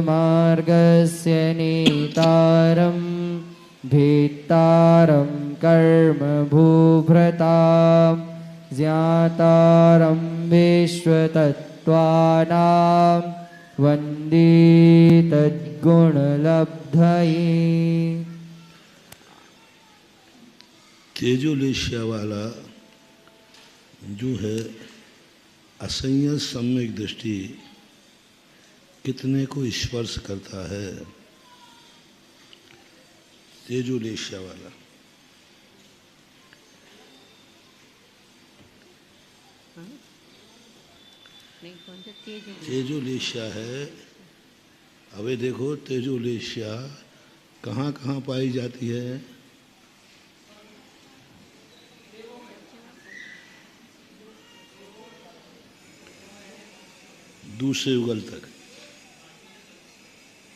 मार्गस्य नेतारं भेत्तारं कर्म भूभृतां ज्ञातारं विश्वतत्त्वानां वन्दे तद्गुणलब्धये। तेजोलेशिया वाला जो है असंयत सम्यक दृष्टि कितने को स्पर्श करता है। तेजोलेशिया वाला तेजोलेशिया है। अबे देखो तेजोलेशिया कहाँ कहाँ पाई जाती है। दूसरे युगल तक।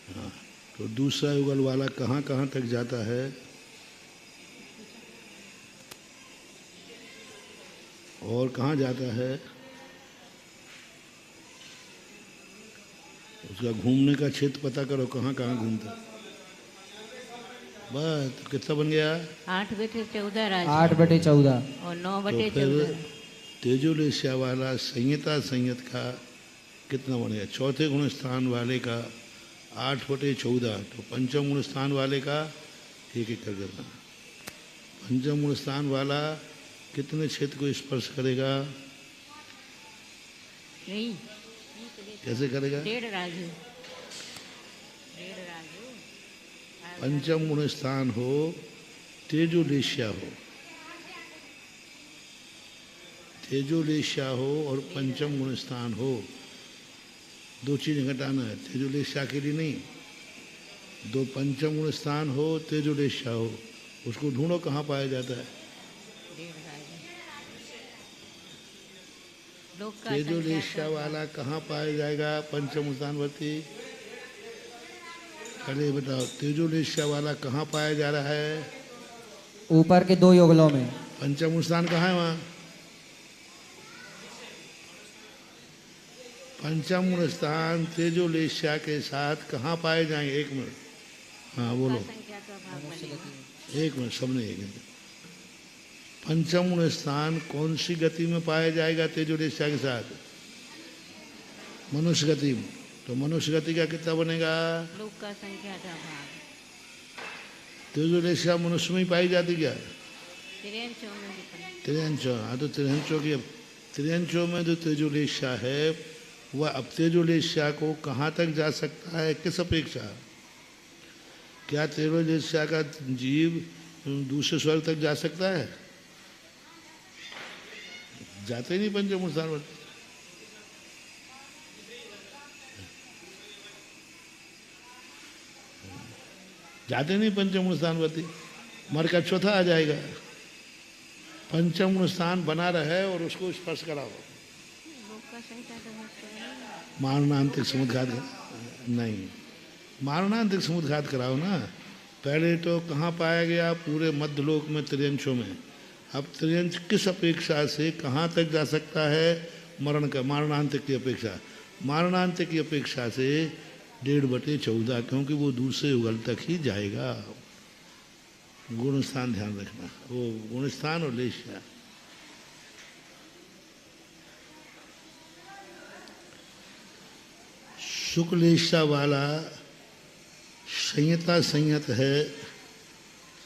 हाँ, तो दूसरा युगल वाला कहाँ कहाँ तक जाता है। और कहाँ जाता है। उसका घूमने का क्षेत्र पता करो कहाँ कहाँ घूमता। बस तो कितना बन गया। 8/14 8/14 और 9/14। तेजोलेशिया वाला संहिता संयत का कितना बन गया। चौथे गुण स्थान वाले का 8/14। तो पंचम गुण स्थान वाले का एक एक कर करना। पंचम गुण स्थान वाला कितने क्षेत्र को स्पर्श करेगा। नहीं कैसे करेगा। 1.5 राजू। पंचम गुण स्थान हो तेजोलेशिया हो। तेजोलेशिया हो और पंचम गुण स्थान हो। दो चीजें घटाना है। तेजोलेशिया के लिए नहीं। दो पंचम गुण स्थान हो तेजोलेशिया हो। उसको ढूंढो कहाँ पाया जाता है। तेजोलेशिया वाला कहाँ पाया जाएगा। पंचम स्थानवर्ती। अरे बताओ तेजोलेशिया वाला कहाँ पाया जा रहा है। ऊपर के 2 युगलों में। पंचम स्थान कहाँ है वहाँ। पंचम गुण स्थान तेजोलेशिया के साथ कहाँ पाए जाएंगे। एक मिनट। हाँ बोलो। एक मिनट सबने एक मिनट। पंचम गुण स्थान कौन सी गति में पाया जाएगा तेजोलेशिया के साथ। मनुष्य गति में। तो मनुष्य गति का कितना बनेगा। तेजोलेशिया मनुष्य में ही पाई जाती क्या। तिरंचो। हाँ तो तिरंचो में जो तेजोलेशिया है वह अब तेजोलेशिया को कहाँ तक जा सकता है। किस अपेक्षा। क्या तेजोलेशिया का जीव दूसरे स्वर्ग तक जा सकता है। जाते ही नहीं पंचम स्थान। जाते नहीं पंचम स्थानवती। मर का चौथा आ जाएगा। पंचम स्थान बना रहे और उसको स्पर्श कराओ। मारणांतिक समुद्घात नहीं। मारणांतिक समुद्घात कराओ ना। पहले तो कहाँ पाया गया। पूरे मध्यलोक में त्रियंशों में। अब त्रियंश किस अपेक्षा से कहाँ तक जा सकता है। मरण का मारणांतिक की अपेक्षा। मारणांतिक की अपेक्षा से 1.5/14 क्योंकि वो दूसरे युगल तक ही जाएगा। गुण स्थान ध्यान रखना। वो गुण स्थान और लेशिया। शुक्लेशिया वाला संहिता संयत है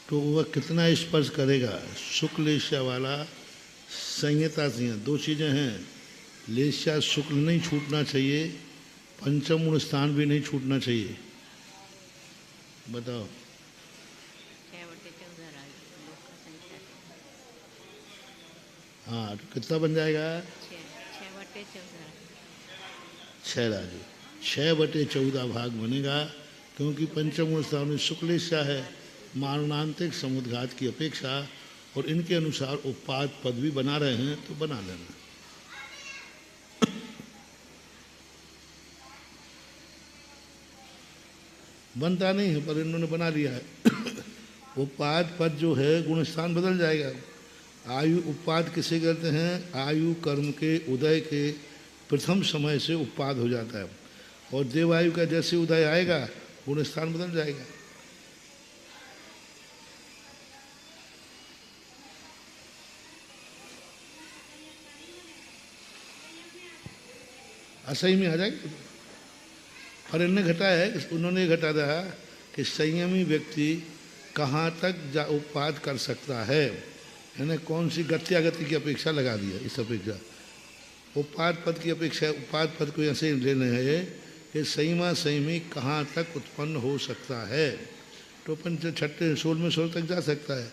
तो वह कितना स्पर्श करेगा। शुक्लेशिया वाला संहिता संयत। दो चीज़ें हैं। लेशिया शुक्ल नहीं छूटना चाहिए। पंचम गुण स्थान भी नहीं छूटना चाहिए। बताओ। हाँ तो कितना बन जाएगा। 6 राजू, 6/14 भाग बनेगा, क्योंकि पंचम गुण स्थान में शुक्लेशा है, मारणांतिक समुद्घात की अपेक्षा, और इनके अनुसार उपाद पद भी बना रहे हैं तो बना लेना। बनता नहीं है पर इन्होंने बना लिया है। उपाद पद जो है गुण स्थान बदल जाएगा। आयु उपाद किसे कहते हैं? आयु कर्म के उदय के प्रथम समय से उपाद हो जाता है, और देवायु का जैसे उदय आएगा गुण स्थान बदल जाएगा। असही में आ जाएगा। और इनने घटाया है, उन्होंने घटा दिया कि संयमी व्यक्ति कहाँ तक उपाद कर सकता है, यानी कौन सी गत्यागति की अपेक्षा लगा दिया। इस अपेक्षा उपाद पद की अपेक्षा, उपाद पद को ऐसे लेने है कि संयमा संयमी कहाँ तक उत्पन्न हो सकता है, तो पंच 6 16वें स्वर तक जा सकता है।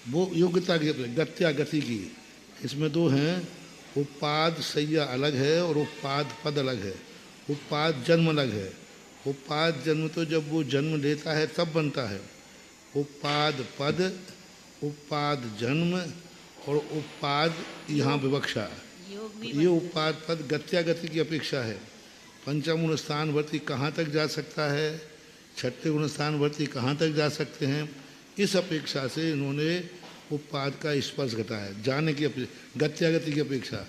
वो योग्यता की गत्यागति की, इसमें 2 हैं। उपाद सैया अलग है और उपाद पद अलग है। उपाद जन्म अलग है। उपाद जन्म तो जब वो जन्म लेता है तब बनता है। उपाद पद, उपाद जन्म और उपाद यहाँ विवक्षा, योग भी ये उपाद पद गत्यागति की अपेक्षा है। पंचम गुण स्थानवर्ती कहाँ तक जा सकता है, 6ठे गुण स्थानवर्ती कहाँ तक जा सकते हैं, इस अपेक्षा से इन्होंने उपाद का स्पर्श घटाया, जाने की गत्यागति की अपेक्षा।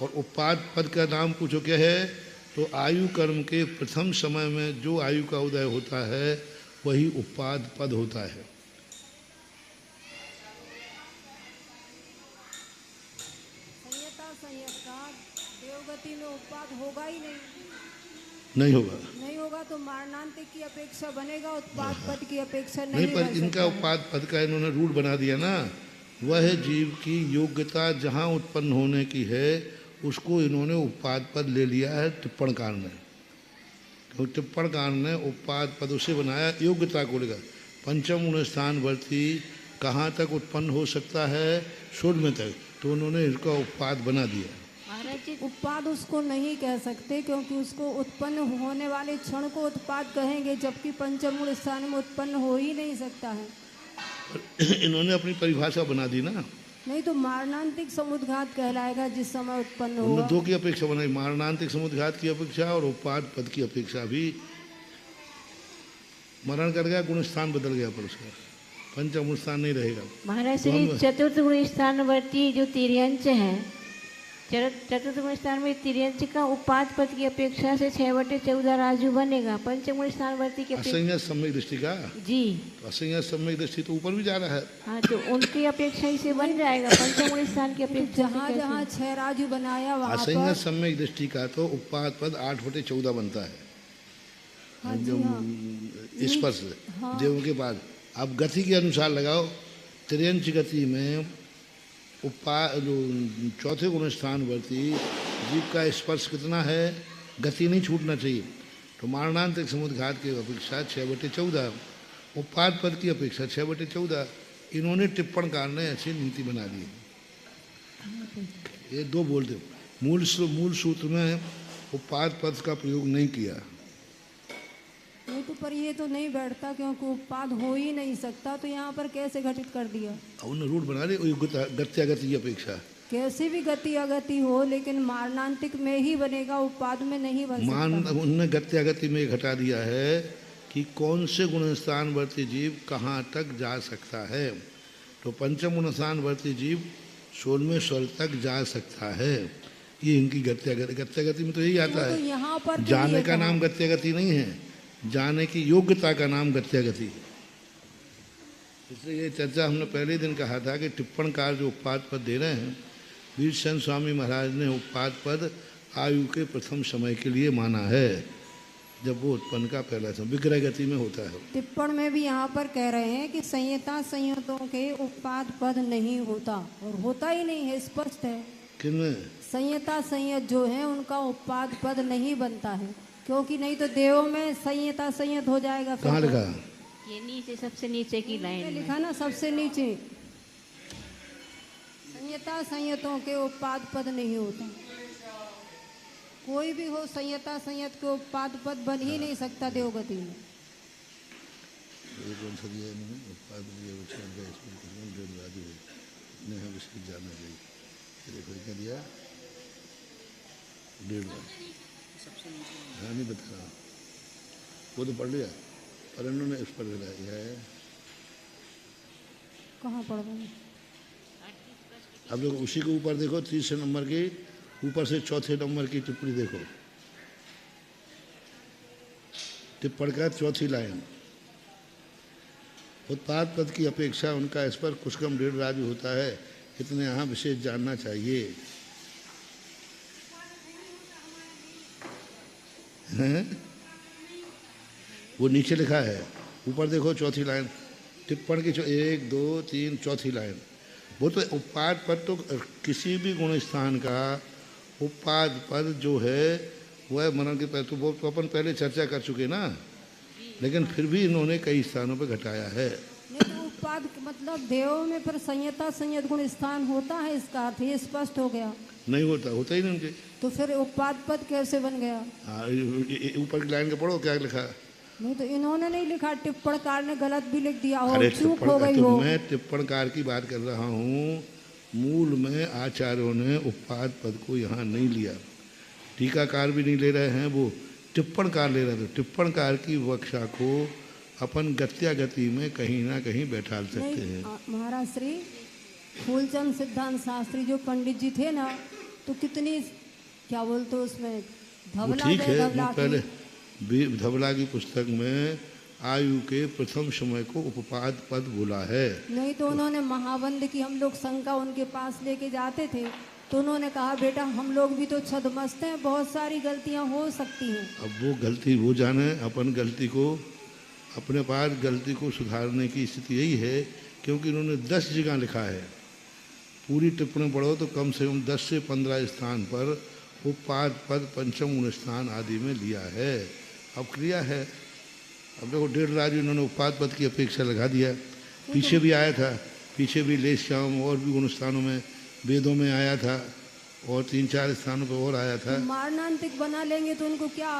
और उपाद पद का नाम पूछो क्या है, तो आयु कर्म के प्रथम समय में जो आयु का उदय होता है वही उपाद पद होता है। संयता संयता देवगति में उपाद होगा ही नहीं। नहीं होगा, नहीं होगा तो मारणांतिक की अपेक्षा बनेगा, उत्पाद पद की अपेक्षा नहीं, नहीं पर बन इनका सकता है। उपाद पद का इन्होंने रूढ़ बना दिया ना। वह जीव की योग्यता जहाँ उत्पन्न होने की है उसको इन्होंने उपाद पद ले लिया है टिप्पण कार ने। तो टिप्पण कार ने उपाद पद उसे बनाया योग्यता को लेकर। पंचम गुण स्थानवर्ती कहाँ तक उत्पन्न हो सकता है, शून्य तक, तो उन्होंने इसका उपाद बना दिया। महाराज जी उत्पाद उसको नहीं कह सकते, क्योंकि उसको उत्पन्न होने वाले क्षण को उत्पाद कहेंगे, जबकि पंचम गुण स्थान में उत्पन्न हो ही नहीं सकता है। इन्होंने अपनी परिभाषा बना दी ना। नहीं तो मारणांतिक समुद्घात कहलाएगा जिस समय उत्पन्न उन्होंने होगा। 2 की अपेक्षा बनाई, मारणांतिक समुद्घात की अपेक्षा और उपाद पद की अपेक्षा भी। मरण कर गया, गुण स्थान बदल गया, पर उसका पंचम गुण स्थान नहीं रहेगा। महाराज तो श्री हम- चतुर्थ गुण स्थानवर्ती जो तिर्यंच है, चतुर्थ गुण स्थान में तिर्यंच का उपाद पद की अपेक्षा से 6/14 राजू बनेगा। पंचम गुण स्थानवर्ती की अपेक्षा असंयत सम्यक दृष्टि का, जी तो असंयत सम्यक दृष्टि तो ऊपर भी जा रहा है। हाँ, तो उनकी अपेक्षा इसे बन जाएगा। पंचम गुण स्थान की अपेक्षा से जहाँ कैसे? जहाँ 6 राजू बनाया वहाँ असंयत पर। सम्यक दृष्टि का तो उपाद पद 8/14 बनता है। हाँ जी जो हाँ। स्पर्श हाँ। देवों के बाद अब गति के अनुसार लगाओ। त्रियंच गति में जो 4थे गुण स्थानवर्ती जीव का स्पर्श कितना है, गति नहीं छूटना चाहिए, तो मारणांतिक समुद्घात की अपेक्षा 6/14, उपाद पद की अपेक्षा 6/14। इन्होंने टिप्पणकार ने ऐसी नीति बना दी। ये 2 बोलते, मूल सूत्र में उपाद पद का प्रयोग नहीं किया। नहीं तो पर ये तो नहीं बैठता, क्योंकि उत्पाद हो ही नहीं सकता, तो यहाँ पर कैसे घटित कर दिया। उन्होंने रूढ़ बना ली योग्यता गत्यागति की अपेक्षा। कैसी भी गति अगति हो, लेकिन मारणांतिक में ही बनेगा, उत्पाद में नहीं बन सकता। उन्होंने गत्यागति में घटा दिया है कि कौन से गुण स्थानवर्ती जीव कहाँ तक जा सकता है, तो पंचम गुण स्थानवर्ती जीव 16वें स्वर तक जा सकता है। ये इनकी गत्यागति में तो यही आता तो है। यहाँ पर तो जाने ये का कहा। नाम गत्यागति नहीं है, जाने की योग्यता का नाम गत्यागति है। इसलिए ये चर्चा हमने पहले दिन कहा था कि टिप्पणकार जो उपाद पद दे रहे हैं, वीरचंद स्वामी महाराज ने उपाद पद आयु के प्रथम समय के लिए माना है, जब वो उत्पन्न का पहला समय विग्रह गति में होता है। टिप्पण में भी यहाँ पर कह रहे हैं कि संयता संयतों के उत्पाद पद नहीं होता, और होता ही नहीं है, स्पष्ट है। किनमें संयता संयत जो है उनका उत्पाद पद नहीं बनता है। क्योंकि नहीं तो देवों में संयता संयत हो जाएगा फिर कहाँ तो। लिखा? ये नीचे सबसे नीचे की लाइन में लिखा ना सबसे नीचे, संयता संयतों के उपाद पद नहीं होता। कोई भी हो संयता संयत के उपाद पद बन ही नहीं सकता देवगति में। ये कौन सा दिया इन्होंने? उत्पाद दिया विचार का इसमें कितना डेढ़ राजू है, इतने हम इसकी जानना चाहिए। ये देखो क्या दिया, डेढ़ राजू। हाँ नहीं बता रहा, वो तो पढ़ लिया और इन्होंने इस पर दिलाया है। कहाँ पढ़ गए? अब देखो उसी के ऊपर देखो, तीसरे नंबर की ऊपर से चौथे नंबर की टिप्पणी देखो, टिप्पण का चौथी लाइन। उत्पाद पद की अपेक्षा उनका स्पर्श कुछ कम डेढ़ राजू होता है, इतने यहाँ विशेष जानना चाहिए। हैं? वो नीचे लिखा है, ऊपर देखो चौथी लाइन, टिप्पण की 1 2 3 चौथी लाइन। वो तो उत्पाद पद तो किसी भी गुण स्थान का उत्पाद पद जो है वह मनन के पहले तो वो तो अपन पहले चर्चा कर चुके ना, लेकिन फिर भी इन्होंने कई स्थानों पे घटाया है। नहीं तो उत्पाद मतलब देवों में पर संयता संयत गुण स्थान होता है, इसका अर्थ ये स्पष्ट हो गया। नहीं होता, होता ही नहीं उनके। तो फिर उत्पाद पद कैसे बन गया? हाँ ऊपर की लाइन का पढ़ो क्या लिखा। नहीं तो इन्होंने नहीं लिखा, टिप्पणकार ने गलत भी लिख दिया हो, अरे चूक हो गई तो हो। मैं टिप्पणकार की बात कर रहा हूँ, मूल में आचार्यों ने उत्पाद पद को यहाँ नहीं लिया, टीकाकार भी नहीं ले रहे हैं, वो टिप्पणकार ले रहे थे। टिप्पणकार की वक्षा को अपन गत्यागति में कहीं ना कहीं बैठा सकते हैं। महाराज श्री फूलचंद सिद्धांत शास्त्री जो पंडित जी थे ना, तो कितनी क्या बोलते उसमें वो धवला ठीक है, धवला वो पहले धवला की पुस्तक में आयु के प्रथम समय को उपपाद पद बोला है। नहीं तो उन्होंने महावंद की हम लोग शंका उनके पास लेके जाते थे, तो उन्होंने कहा बेटा हम लोग भी तो छदमस्त हैं, बहुत सारी गलतियां हो सकती हैं। अब वो गलती वो जाने, अपन गलती को अपने पास गलती को सुधारने की स्थिति यही है, क्योंकि इन्होंने 10 जगह लिखा है। पूरी टिप्पणी पढ़ो तो कम से कम 10 से 15 स्थान पर उपपाद पद पंचम गुण स्थान आदि में लिया है। अब क्रिया है, अब देखो डेढ़ राजू इन्होंने उपपाद पद की अपेक्षा लगा दिया। पीछे भी आया था, पीछे भी ले श्याम और भी गुण स्थानों में वेदों में आया था, और 3-4 स्थानों पर और आया था। मारणांतिक बना लेंगे तो उनको क्या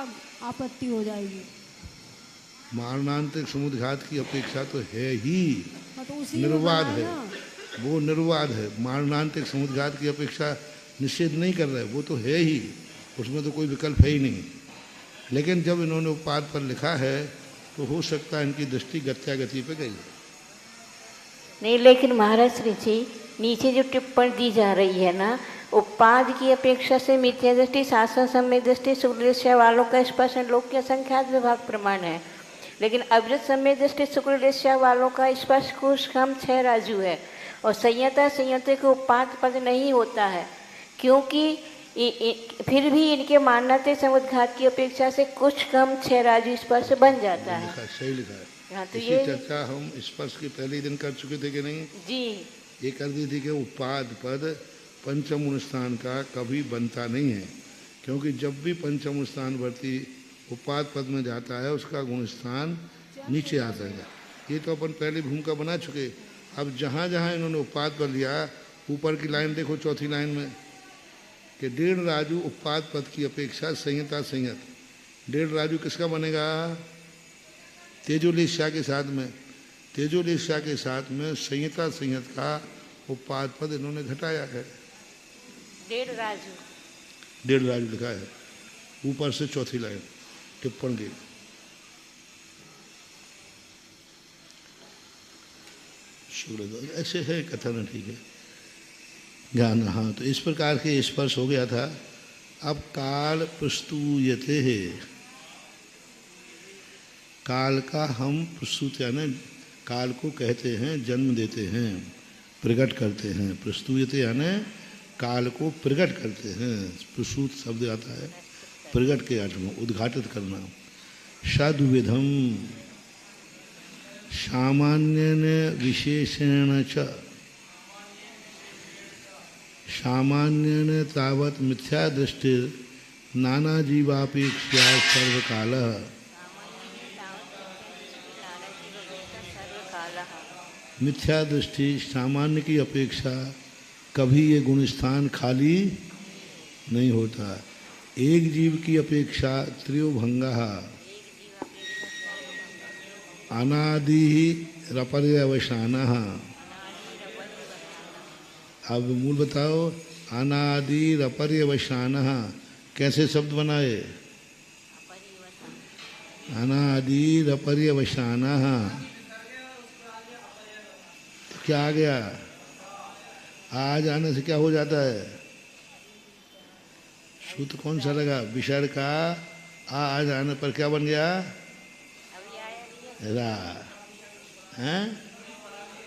आपत्ति हो जाएगी? मारणांतिक समुद्घात की अपेक्षा तो है ही, हाँ, तो उसी में निर्वाद बनाया है, ना। वो निर्वाद है। मारणांतिक समुद्घात की अपेक्षा निषेध नहीं कर रहे, वो तो है ही, उसमें तो कोई विकल्प है ही नहीं। लेकिन जब इन्होंने उपपाद पर लिखा है तो हो सकता है इनकी दृष्टि गत्यागति पे गई है। नहीं, लेकिन महाराज श्री जी नीचे जो टिप्पणी दी जा रही है ना, उपपाद की अपेक्षा से मिथ्या दृष्टि, शासन सम्यक दृष्टि, शुक्ल वालों का स्पर्श लोक के असंख्यात विभाग प्रमाण है, लेकिन अवृत सम्यक दृष्टि शुक्ल वालों का स्पर्श कुछ कम 6 राजू है, और संयता संयत को उपपाद पद नहीं होता है, क्योंकि फिर भी इनके माननाते समुद्घात की अपेक्षा से कुछ कम 6 राजू स्पर्श बन जाता है। सही लिखा है। हाँ, तो इसी ये चर्चा हम स्पर्श के पहले ही दिन कर चुके थे कि नहीं? जी ये कर दी थी कि उपपाद पद पंचम गुण स्थान का कभी बनता नहीं है, क्योंकि जब भी पंचम गुण स्थान वर्ती उपपाद पद में जाता है उसका गुण स्थान नीचे आता है। ये तो अपन पहले भूमिका बना चुके। अब जहाँ जहाँ इन्होंने उपपाद पर लिया, ऊपर की लाइन देखो चौथी लाइन में कि डेढ़ राजू उपपाद पद की अपेक्षा संयता संयत। डेढ़ राजू किसका बनेगा? तेजोलेश्या के साथ में, तेजोलेश्या के साथ में संयता संयत का उपपाद पद इन्होंने घटाया है। 1.5 राजू, डेढ़ राजू लिखा है ऊपर से चौथी लाइन टिप्पण की। ऐसे है कथन, ठीक है ज्ञान। हाँ, तो इस प्रकार के स्पर्श हो गया था। अब काल प्रस्तुयते है, काल का हम प्रस्तुत यानी काल को कहते हैं, जन्म देते हैं, प्रकट करते हैं। प्रस्तुयते यानी काल को प्रकट करते हैं। प्रसूत शब्द आता है प्रकट के अर्थ में, उद्घाटित करना। सद्विधम सामान्यन विशेषेण च, सामान्यन तावत मिथ्या दृष्टि नाना जीवापेक्षा सर्वकाल। मिथ्या दृष्टि सामान्य की अपेक्षा कभी ये गुण स्थान खाली नहीं होता। एक जीव की अपेक्षा त्रियोभंगा अनादि रपर्यवसान। अब मूल बताओ, अनादि रपर्यवसान कैसे शब्द बनाए? अनादि रपर्यवसान तो क्या आ गया? आ जाने से क्या हो जाता है? सूत्र कौन सा लगा? विसर्ग का आ जाने पर क्या बन गया? रा। हैं?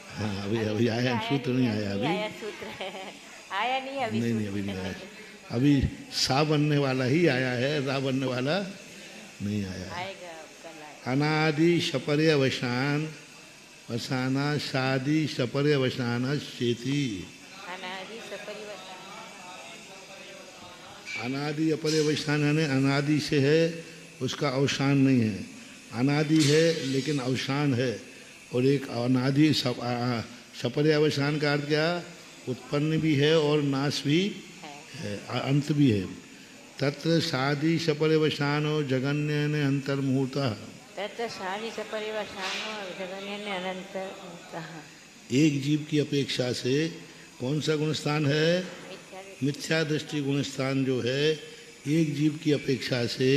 हाँ, अभी आया सूत्र नहीं आया अभी। आया नहीं अभी। नहीं अभी नहीं आया। अभी सा बनने वाला ही आया है, रा बनने वाला नहीं आया। आएगा कल आएगा। अनादि शपर्य वशान वसाना शादी शपर्य वसाना शेती। अनादि सपरिवर्तन। अनादि अपरिवसान यानी अनादि से है, उसका अवसान नहीं है। अनादि है लेकिन अवसान है। और एक अनादि सपर्यावसान का अर्थ क्या? उत्पन्न भी है और नाश भी है, अंत भी है। तत्र शादी सपर्यवसानो जगन्य ने अंतर्मुहूर्त। तत्र शादी सपरिवर्तनो जगन्य अनंत। एक जीव की अपेक्षा से कौन सा गुण स्थान है? मिथ्या दृष्टि गुण स्थान जो है एक जीव की अपेक्षा से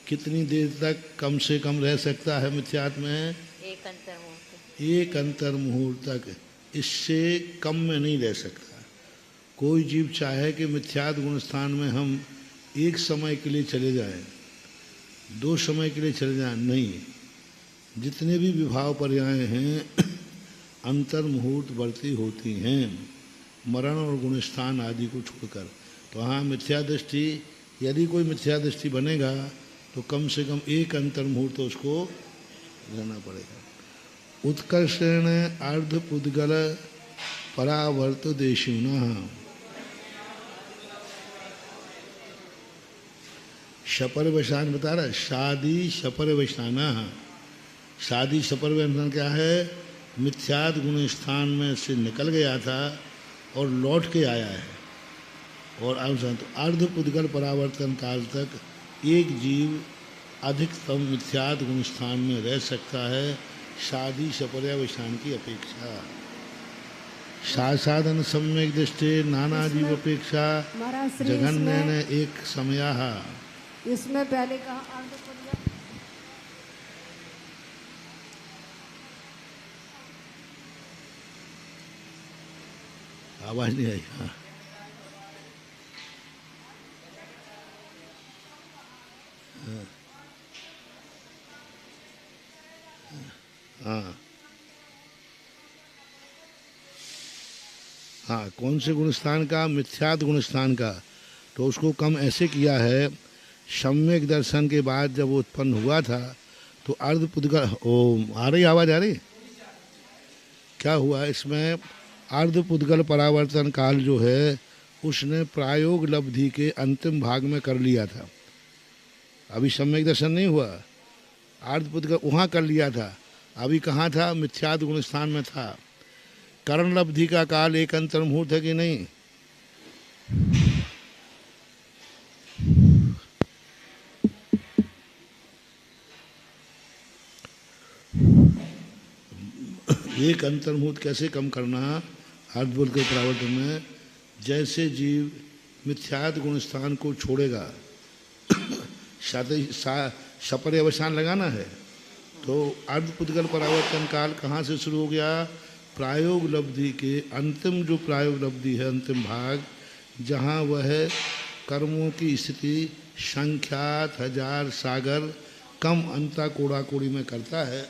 कितनी देर तक कम से कम रह सकता है मिथ्यात्व में? एक अंतर मुहूर्त। एक अंतर मुहूर्त तक, इससे कम में नहीं रह सकता। कोई जीव चाहे कि मिथ्यात गुण स्थान में हम एक समय के लिए चले जाएं, 2 समय के लिए चले जाएं, नहीं। जितने भी विभाव पर्याय हैं अंतर मुहूर्त वर्ती होती हैं, मरण और गुण स्थान आदि को छोड़कर। तो हाँ, मिथ्या दृष्टि, यदि कोई मिथ्या दृष्टि बनेगा तो कम से कम एक अंतर मुहूर्त तो उसको रहना पड़ेगा। उत्कर्षण अर्ध पुद्गल परावर्त देशुना। शपर्यवसान बता रहा है, शादी शपर्यवसाना। शादी शपर्यवसान क्या है? मिथ्यात गुण स्थान में से निकल गया था और लौट के आया है। और अर्ध पुद्गल परावर्तन काल तक एक जीव अधिकतम मिथ्यात गुण स्थान में रह सकता है शादी सपर्यावसान की अपेक्षा। साधन सम्यक दृष्टि नाना जीव अपेक्षा महाराज श्री जघन्य ने एक समया। इसमें पहले कहा अर्ध पुद्गल। आवाज नहीं आई। हाँ, हाँ, हाँ, कौन से गुणस्थान का? मिथ्यात गुणस्थान का। तो उसको कम ऐसे किया है, सम्यक दर्शन के बाद जब वो उत्पन्न हुआ था तो अर्ध पुद्गल। ओ, आ रही आवाज? आ रही? क्या हुआ इसमें? अर्ध पुद्गल परावर्तन काल जो है उसने प्रायोग लब्धि के अंतिम भाग में कर लिया था। अभी सम्यक दर्शन नहीं हुआ, अर्ध पुद्गल वहाँ कर लिया था। अभी कहाँ था? मिथ्यात गुण स्थान में था। करण लब्धि का काल एक अंतर मुहूर्त है कि नहीं? एक अंतर मुहूर्त कैसे कम करना अर्ध पुद्गल परावर्तन में? जैसे जीव मिथ्यात गुण स्थान को छोड़ेगा, सपर्यवसान लगाना है, तो अर्ध पुद्गल परावर्तन काल कहाँ से शुरू हो गया? प्रायोग लब्धि के अंतिम, जो प्रायोग लब्धि है अंतिम भाग, जहाँ वह कर्मों की स्थिति संख्यात हजार सागर कम अंता कोड़ा कोड़ी में करता है,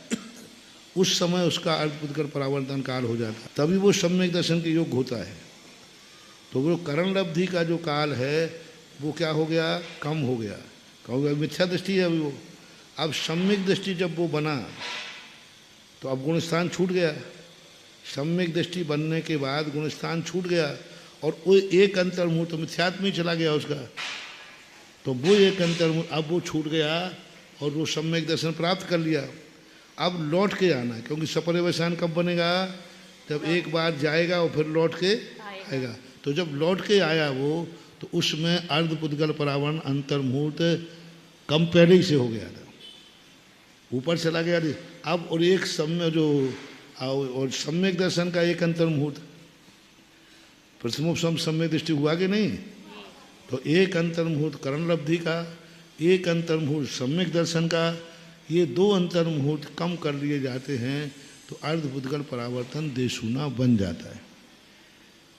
उस समय उसका अर्ध पुद्गल परावर्तन काल हो जाता है। तभी वो सम्यक दर्शन के योग होता है। तो वो करण लब्धि का जो काल है वो क्या हो गया? कम हो गया। कहोगे मिथ्या दृष्टि है अभी वो। अब सम्यक दृष्टि जब वो बना तो अब गुणस्थान छूट गया। सम्यक दृष्टि बनने के बाद गुणस्थान छूट गया और वो एक अंतर मुहूर्त तो मिथ्यात्म ही चला गया उसका। तो वो एक अंतर्मुहूर्त, अब वो छूट गया और वो सम्यक दर्शन प्राप्त कर लिया। अब लौट के आना है, क्योंकि सपर्यवसान कब बनेगा? जब एक बार जाएगा और फिर लौट के आएगा। तो जब लौट के आया वो, तो उसमें अर्धपुद्गल परावरण अंतर्मुहूर्त कम पहले ही से हो गया था, ऊपर चला गया था। अब और एक सम्य जो और सम्यक दर्शन का एक अंतर्मुहूर्त, प्रथमोपम सम्यक दृष्टि हुआ कि नहीं? तो एक अंतर्मुहूर्त करण लब्धि का, एक अंतर्मुहूर्त सम्यक दर्शन का, ये दो अंतर्मुहूर्त कम कर लिए जाते हैं तो अर्धपुद्गल परावर्तन देशूना बन जाता है।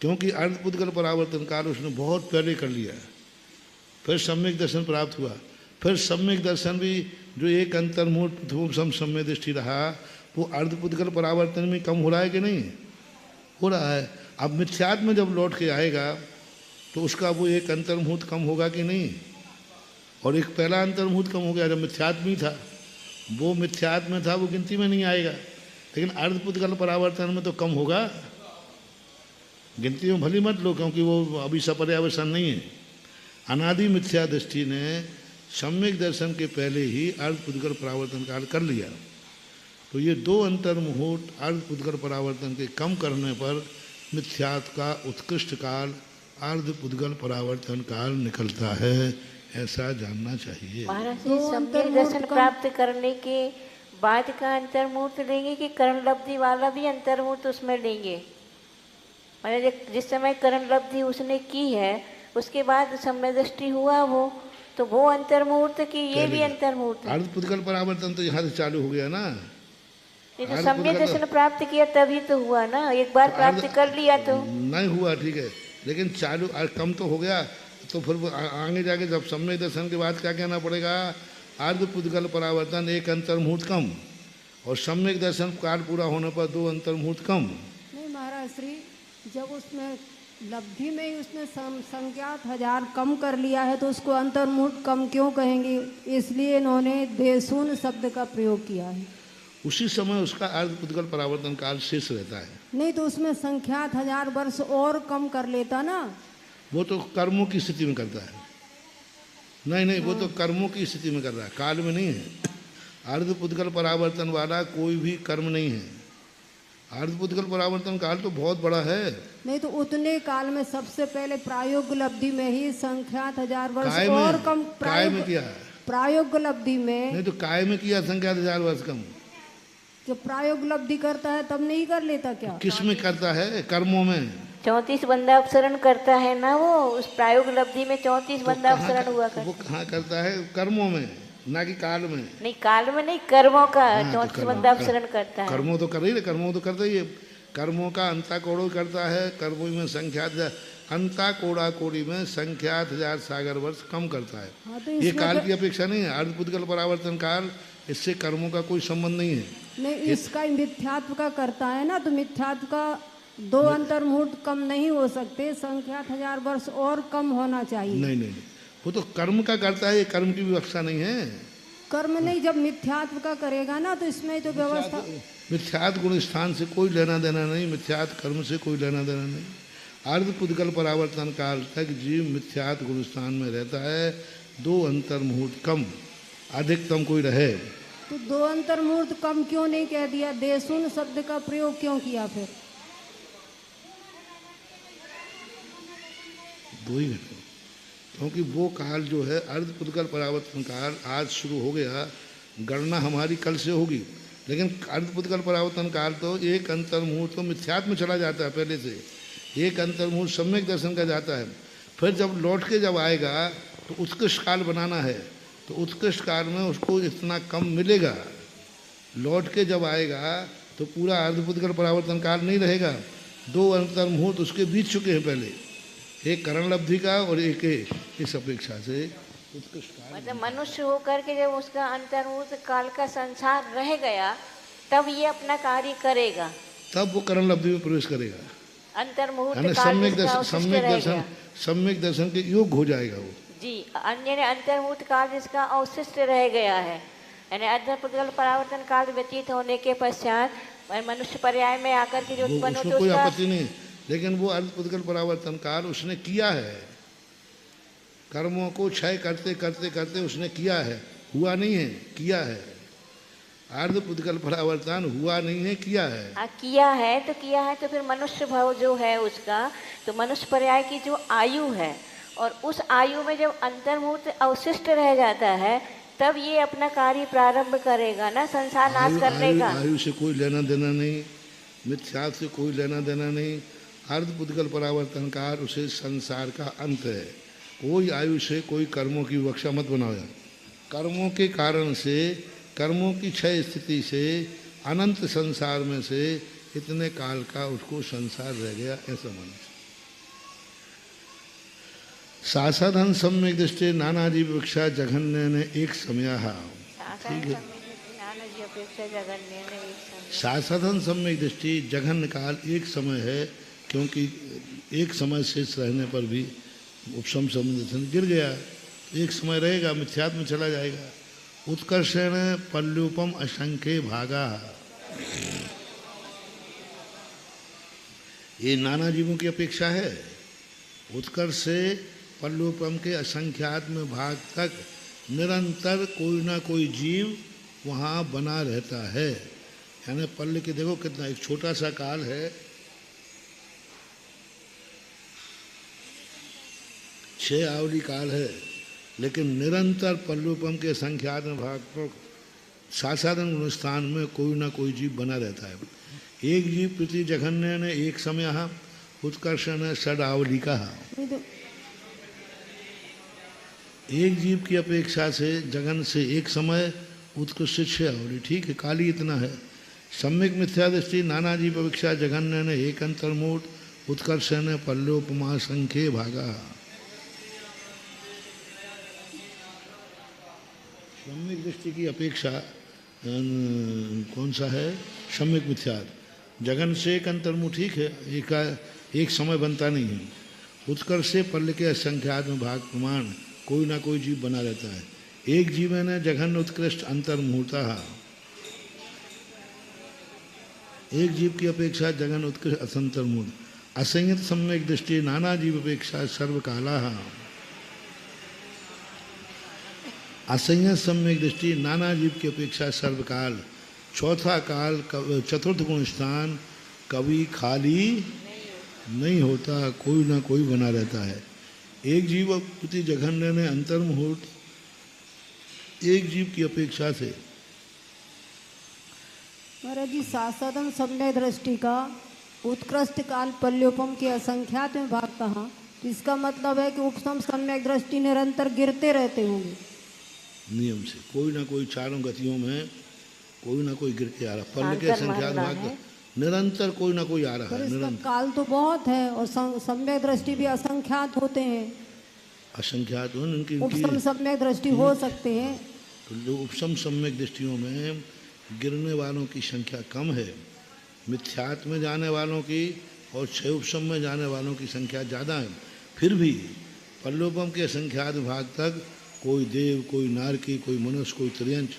क्योंकि अर्धपुद्गल परावर्तन काल उसने बहुत पहले कर लिया है, फिर सम्यक दर्शन प्राप्त हुआ। फिर सम्यक दर्शन भी जो एक अंतर्मुहूर्त प्रथमोपम सम्यक दृष्टि रहा, वो अर्धपुद्गल परावर्तन में कम हो रहा है कि नहीं? हो रहा है। अब मिथ्यात्म में जब लौट के आएगा तो उसका वो एक अंतर्मुहूर्त कम होगा कि नहीं? और एक पहला अंतर्मुहूर्त कम हो गया जब मिथ्यात्म ही था, वो मिथ्यात्म में था, वो गिनती में नहीं आएगा। लेकिन अर्धपुद्गल परावर्तन में तो कम होगा, गिनती में भली मत लो, क्योंकि वो अभी सपर्यावसान नहीं है। अनादि मिथ्या दृष्टि ने सम्यक दर्शन के पहले ही अर्धपुद्गल परावर्तन काल कर लिया। तो ये दो अंतर्मुहूर्त अर्धपुद्गल परावर्तन के कम करने पर मिथ्यात्व का उत्कृष्ट काल अर्धपुद्गल परावर्तन काल निकलता है, ऐसा जानना चाहिए। महाराज जी, सम्यक दर्शन प्राप्त करने के बाद का अंतर्मुहूर्त लेंगे कि करण लब्धि वाला भी अंतर्मुहूर्त उसमें लेंगे? मतलब जिस समय करण लब्धि उसने की है उसके बाद सम्यक दृष्टि हुआ तो वो अंतर्मुहूर्त की ये भी अंतर्मुहूर्त? अर्धपुद्गल परावर्तन तो यहाँ से चालू हो गया ना। ये तो सम्यक दर्शन प्राप्त किया तभी तो हुआ ना, एक बार प्राप्त कर लिया तो नहीं हुआ, ठीक है, लेकिन चालू कम तो हो गया। तो फिर आगे जाके जब सम्यक दर्शन के बाद क्या कहना पड़ेगा? अर्धपुद्गल परावर्तन एक अंतर्मुहूर्त कम, और सम्यक दर्शन काल पूरा होने पर दो अंतर्मुहूर्त कम। नहीं महाराज श्री, जब उसमें लब्धि में ही उसने संज्ञात 1000 कम कर लिया है तो उसको अंतर्मुहूर्त कम क्यों कहेंगे? इसलिए इन्होंने देशून शब्द का प्रयोग किया है। उसी समय उसका अर्धपुद्गल परावर्तन काल शेष रहता है। नहीं तो उसमें संख्यात 1000 वर्ष और कम कर लेता ना। वो तो कर्मों की स्थिति में करता है। नहीं, वो तो कर्मों की स्थिति में कर रहा है, काल में नहीं है। अर्धपुद्गल परावर्तन वाला कोई भी कर्म नहीं है। अर्धपुद्गल परावर्तन काल तो बहुत बड़ा है। नहीं तो उतने काल में सबसे पहले प्रायोग लब्धि में ही संख्यात 1000 वर्ष और कम काय में किया है। प्रायोग लब्धि में नहीं तो काय में किया संख्यात 1000 वर्ष कम। जो प्रायोग लब्धि करता है तब नहीं कर लेता क्या? किस में करता है? कर्मों में 34 बंदा अपसरण करता है ना वो, उस प्रायोग लब्धि में 34 बंदा अपसरण हुआ करता। वो कहाँ करता है? कर्मों में, ना कि काल में। नहीं, काल में नहीं, कर्मों का 34 बंदा अपसरण करता है। कर्मों तो कर ही, कर्मों तो करता ही है। कर्मों का अंता कोड़ो करता है, कर्मों में संख्यात अंता कोड़ा कोड़ी में संख्यात 1000 सागर वर्ष कम करता है। तो ये काल की अपेक्षा नहीं है। अर्धपुद्गल परावर्तन काल, इससे कर्मों का कोई संबंध नहीं है। नहीं, इसका मिथ्यात्व का करता है ना, तो मिथ्यात्व का दो अंतर्मुहूर्त कम नहीं हो सकते, संख्यात 1000 वर्ष और कम होना चाहिए। नहीं, वो तो कर्म का करता है, ये कर्म की व्यवस्था नहीं है। कर्म नहीं, जब मिथ्यात्व का करेगा ना तो इसमें तो व्यवस्था। मिथ्यात गुण स्थान से कोई लेना देना नहीं, मिथ्यात कर्म से कोई लेना देना नहीं। अर्धपुद्गल परावर्तन काल तक जीव मिथ्यात गुण स्थान में रहता है, दो अंतर्मुहूर्त कम, अधिकतम कोई रहे। तो दो अंतर्मुहूर्त कम क्यों नहीं कह दिया? देशून शब्द का प्रयोग क्यों किया फिर? दो ही घंटे, क्योंकि वो काल जो है अर्धपुद्गल परावर्तन काल आज शुरू हो गया, गणना हमारी कल से होगी। लेकिन अर्धपुद्गल परावर्तन काल तो एक अंतर्मुहूर्त तो मिथ्यात्म में चला जाता है पहले से, एक अंतर्मुहूर्त सम्यक दर्शन का जाता है। फिर जब लौट के जब आएगा तो उत्कृष्ट काल बनाना है, तो उत्कृष्ट काल में उसको इतना कम मिलेगा। लौट के जब आएगा तो पूरा अर्धपुद्गल परावर्तन काल नहीं रहेगा, दो अंतर्मुहूर्त उसके बीत चुके हैं पहले, एक करण लब्धि का और एक इस अपेक्षा से उत्कृष्ट काल। मतलब मनुष्य होकर के जब उसका अंतर्मुहूर्त काल का संसार रह गया तब ये अपना कार्य करेगा, तब वो करण लब्धि में प्रवेश करेगा। अंतर्मुहूर्त काल सम्यक दर्शन के योग हो जाएगा वो जी। अन्य ने अंतर्मुहूर्त काल जिसका अवशिष्ट रह गया है, यानी अर्धपुद्गल परावर्तन काल व्यतीत होने के पश्चात मनुष्य पर्याय में आकर के जो उत्पन्न होते कोई आपत्ति नहीं, लेकिन वो अर्धपुद्गल परावर्तन काल उसने किया है, कर्मों को क्षय करते करते करते उसने किया है, हुआ नहीं है, किया है। अर्ध पुद्गल परावर्तन हुआ नहीं है, किया है। हाँ किया है तो फिर मनुष्य भाव जो है उसका, तो मनुष्य पर्याय की जो आयु है, और उस आयु में जब अंतर्मुहूर्त अवशिष्ट रह जाता है तब ये अपना कार्य प्रारंभ करेगा ना, संसार नाश करने का। आयु से कोई लेना देना नहीं, मिथ्या से कोई लेना देना नहीं। अर्ध पुद्गल परावर्तन काल उसे संसार का अंत है। कोई आयु से कोई कर्मों की विवक्षा मत बनाओ। कर्मों के कारण से, कर्मों की क्षय स्थिति से, अनंत संसार में से इतने काल का उसको संसार रह गया, ऐसा मन। सासाधन सम्यक दृष्टि नानाजी विवक्षा जघन्य ने एक समय। ठीक है, सासाधन सम्यक दृष्टि जघन्य काल एक समय है, क्योंकि एक समय शेष रहने पर भी उपशम समुद्र गिर गया, एक समय रहेगा, मिथ्यात्व में चला जाएगा। उत्कर्षण पल्लुपम असंख्य भागा, ये नाना जीवों की अपेक्षा है। उत्कर्ष से पल्लुपम के असंख्यात्म भाग तक निरंतर कोई ना कोई जीव वहाँ बना रहता है। यानी पल्ल के देखो कितना एक छोटा सा काल है, 6 आवली काल है, लेकिन निरंतर पल्लुपम के संख्यात्म भाग पर सासाधन गुणस्थान में कोई ना कोई जीव बना रहता है। एक जीव प्रति जघन्य ने एक समय, उत्कर्षण षड आवली का। एक जीव की अपेक्षा से जगन से एक समय, उत्कृष्ट 6 आवली। ठीक है, काली इतना है। सम्यक मिथ्या दृष्टि नाना जीव अपेक्षा जघन्य ने एक अंतर्मूट, उत्कर्षण पल्लोपमा संख्य भागा। सम्यक दृष्टि की अपेक्षा कौन सा है? सम्यक मिथ्या। जगन से एक अंतर्मुख, ठीक है, एक समय बनता नहीं है। उत्कर्ष से पल्ल के असंख्यात्म भाग प्रमाण कोई ना कोई जीव बना रहता है। एक जीव है न जघन उत्कृष्ट अंतर्मुहूर्ता, एक जीव की अपेक्षा जगन उत्कृष्ट असंतर्मुहूर्त। असंयत सम्यक दृष्टि नाना जीव अपेक्षा सर्वकाला। असंयत सम्यक दृष्टि नाना जीव की अपेक्षा सर्वकाल। चौथा काल चतुर्थ गुण स्थान कभी खाली नहीं होता, कोई ना कोई बना रहता है। एक जीव प्रति जघन्य ने अंतर्मुहूर्त एक जीव की अपेक्षा से। महाराज जी, सासाधन सम्यक दृष्टि का उत्कृष्ट काल पल्योपम के असंख्यात में भाग कहा, इसका मतलब है कि उपसम सम्यक दृष्टि निरंतर गिरते रहते होंगे नियम से। कोई ना कोई चारों गतियों में कोई ना कोई गिर के आ रहा। पल्ल के संख्यात भाग निरंतर कोई ना कोई आ रहा है। निरंतर काल तो बहुत है, और सम्यक दृष्टि भी असंख्यात होते हैं। असंख्यात हो, उनकी उपसम सम्यक दृष्टि हो सकते हैं। तो जो उपसम सम्यक दृष्टियों में गिरने वालों की संख्या कम है, मिथ्यात्व में जाने वालों की और क्षय उपसम में जाने वालों की संख्या ज़्यादा है। फिर भी पल्लोपम के असंख्यात भाग तक कोई देव, कोई नारकी, कोई मनुष्य, कोई त्रियंच,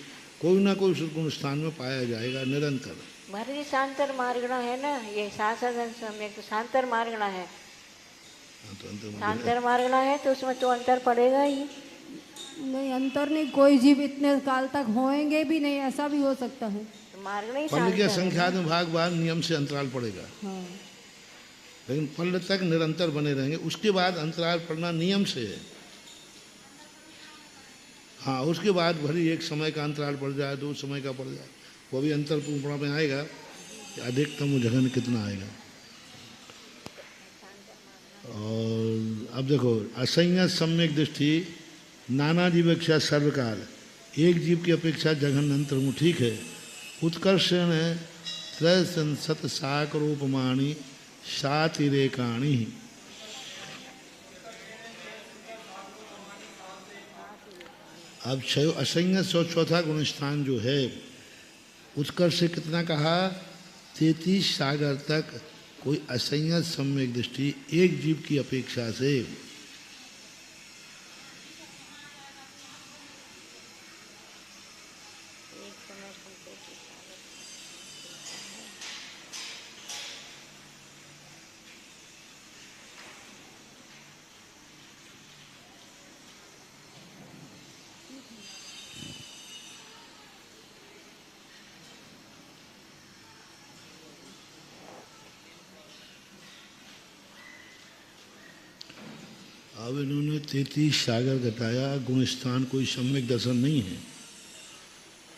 कोई ना कोई सद्गुण स्थान में पाया जाएगा निरंतर। महाराज जी, शांतर मार्गणा है ना, ये सासाधन सम्यक तो शांतर मार्गणा है। शांतर मार्गणा है तो उसमें तो अंतर पड़ेगा ही नहीं। अंतर नहीं, कोई जीव इतने काल तक होएंगे भी नहीं, ऐसा भी हो सकता है। तो मार्गणा ही पल्ल के शांतर है। संख्यात भाग बाद नियम से अंतराल पड़ेगा, हाँ। लेकिन पल्ल तक निरंतर बने रहेंगे। उसके बाद अंतराल पड़ना नियम से है। हाँ, उसके बाद भली एक समय का अंतराल पड़ जाए, 2 समय का पड़ जाए, वो भी अंतर पूर्णा में आएगा। अधिकतम जघन कितना आएगा। और अब देखो, असंयत सम्यक दृष्टि नाना जीवेक्षा सर्वकाल, एक जीव की अपेक्षा जघन अंतर्मुख, ठीक है। उत्कर्षण त्रय संसत साकरोपमाणी सातिरेकाणी। अब असंयत चौथा गुण स्थान जो है, उत्कर्ष से कितना कहा? 33 सागर तक कोई असंयत सम्यक दृष्टि एक जीव की अपेक्षा से। अब इन्होंने 33 सागर घटाया। गुण स्थान कोई सम्यक दर्शन नहीं है,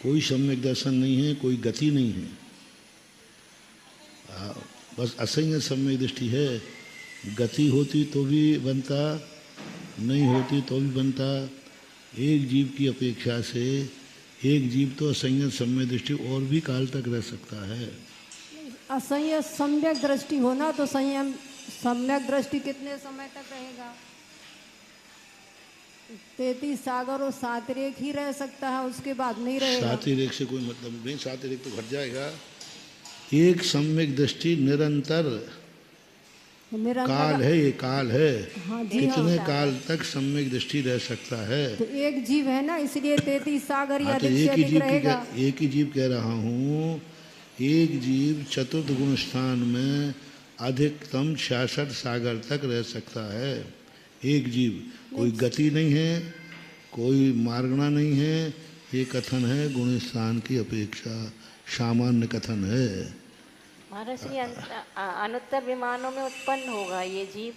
कोई सम्यक दर्शन नहीं है, कोई गति नहीं है, बस असंयत सम्यक दृष्टि है। गति होती तो भी बनता, नहीं होती तो भी बनता। एक जीव की अपेक्षा से एक जीव तो असंयत सम्यक दृष्टि और भी काल तक रह सकता है। असंयत सम्यक दृष्टि होना तो संयम सम्यक दृष्टि कितने समय तक रहेगा? 33 सागर और 7 रेख ही रह सकता है, उसके बाद नहीं रहेगा। 7 रेख से कोई मतलब नहीं, 7 रेख तो घट जाएगा। एक सम्यक दृष्टि निरंतर काल है, ये काल है। हाँ जी, कितने हाँ। काल तक सम्यक दृष्टि रह सकता है? तो एक जीव है ना, इसलिए 33 सागर या हाँ, तो अधिक से अधिक रहेगा। एक ही जीव कह रहा हूँ। एक जीव चतुर्थ गुण स्थान में अधिकतम 66 सागर तक रह सकता है। एक जीव, कोई गति नहीं है, कोई मार्गणा नहीं है। ये कथन है गुण स्थान की अपेक्षा, सामान्य कथन है। महाराज श्री अनुत्तर विमानों में उत्पन्न होगा ये जीव,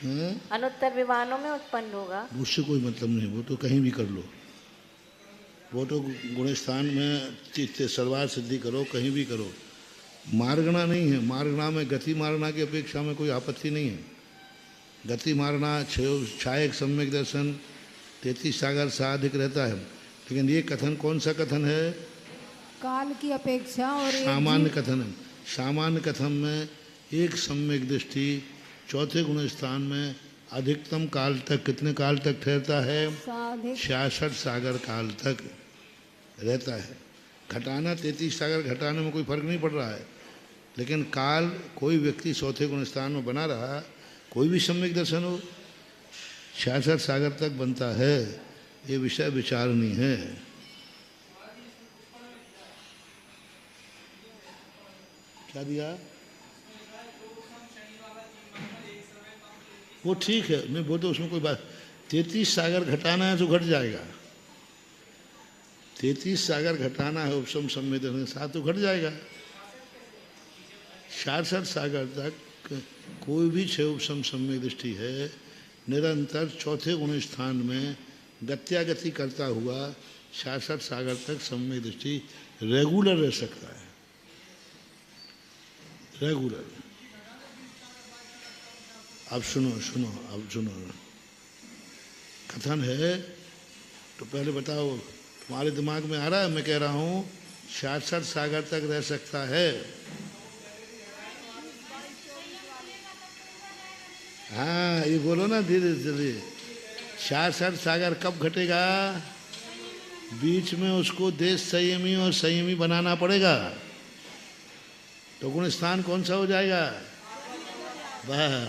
हैं? अनुत्तर विमानों में उत्पन्न होगा। उससे कोई मतलब नहीं, वो तो कहीं भी कर लो। वो तो गुण स्थान में सर्वार सिद्धि करो, कहीं भी करो। मार्गणा नहीं है, मार्गणा में गति मार्गणा की अपेक्षा में कोई आपत्ति नहीं है। गति मार्गणा छायक सम्यक दर्शन 33 सागर से अधिक रहता है। लेकिन ये कथन कौन सा कथन है? काल की अपेक्षा और एक सामान्य जीव- कथन है। सामान्य कथन में एक सम्यक दृष्टि चौथे गुण स्थान में अधिकतम काल तक, कितने काल तक ठहरता है? साधिक 66 सागर काल तक रहता है। घटाना 33 सागर घटाने में कोई फर्क नहीं पड़ रहा है, लेकिन काल कोई व्यक्ति चौथे गुण स्थान में बना रहा, कोई भी सम्यक दर्शन हो 66 सागर तक बनता है। ये विषय विचारणीय है। क्या दिया? वो ठीक है, नहीं वो तो उसमें कोई बात। 33 सागर घटाना है तो घट जाएगा। 33 सागर घटाना है उपसम संवेदन के साथ तो घट जाएगा। 66 सागर तक कोई भी 6 उपसम सम्यक दृष्टि है, निरंतर चौथे गुण स्थान में गत्यागति करता हुआ 66 सागर तक सम्यक दृष्टि रेगुलर रह सकता है। रेगुलर। अब सुनो सुनो, अब सुनो। कथन है तो पहले बताओ, तुम्हारे दिमाग में आ रहा है? मैं कह रहा हूँ 66 सागर तक रह सकता है। हाँ, ये बोलो ना धीरे धीरे। 66 सागर कब घटेगा? बीच में उसको देश संयमी और संयमी बनाना पड़ेगा। तो गुण स्थान कौन सा हो जाएगा? बस,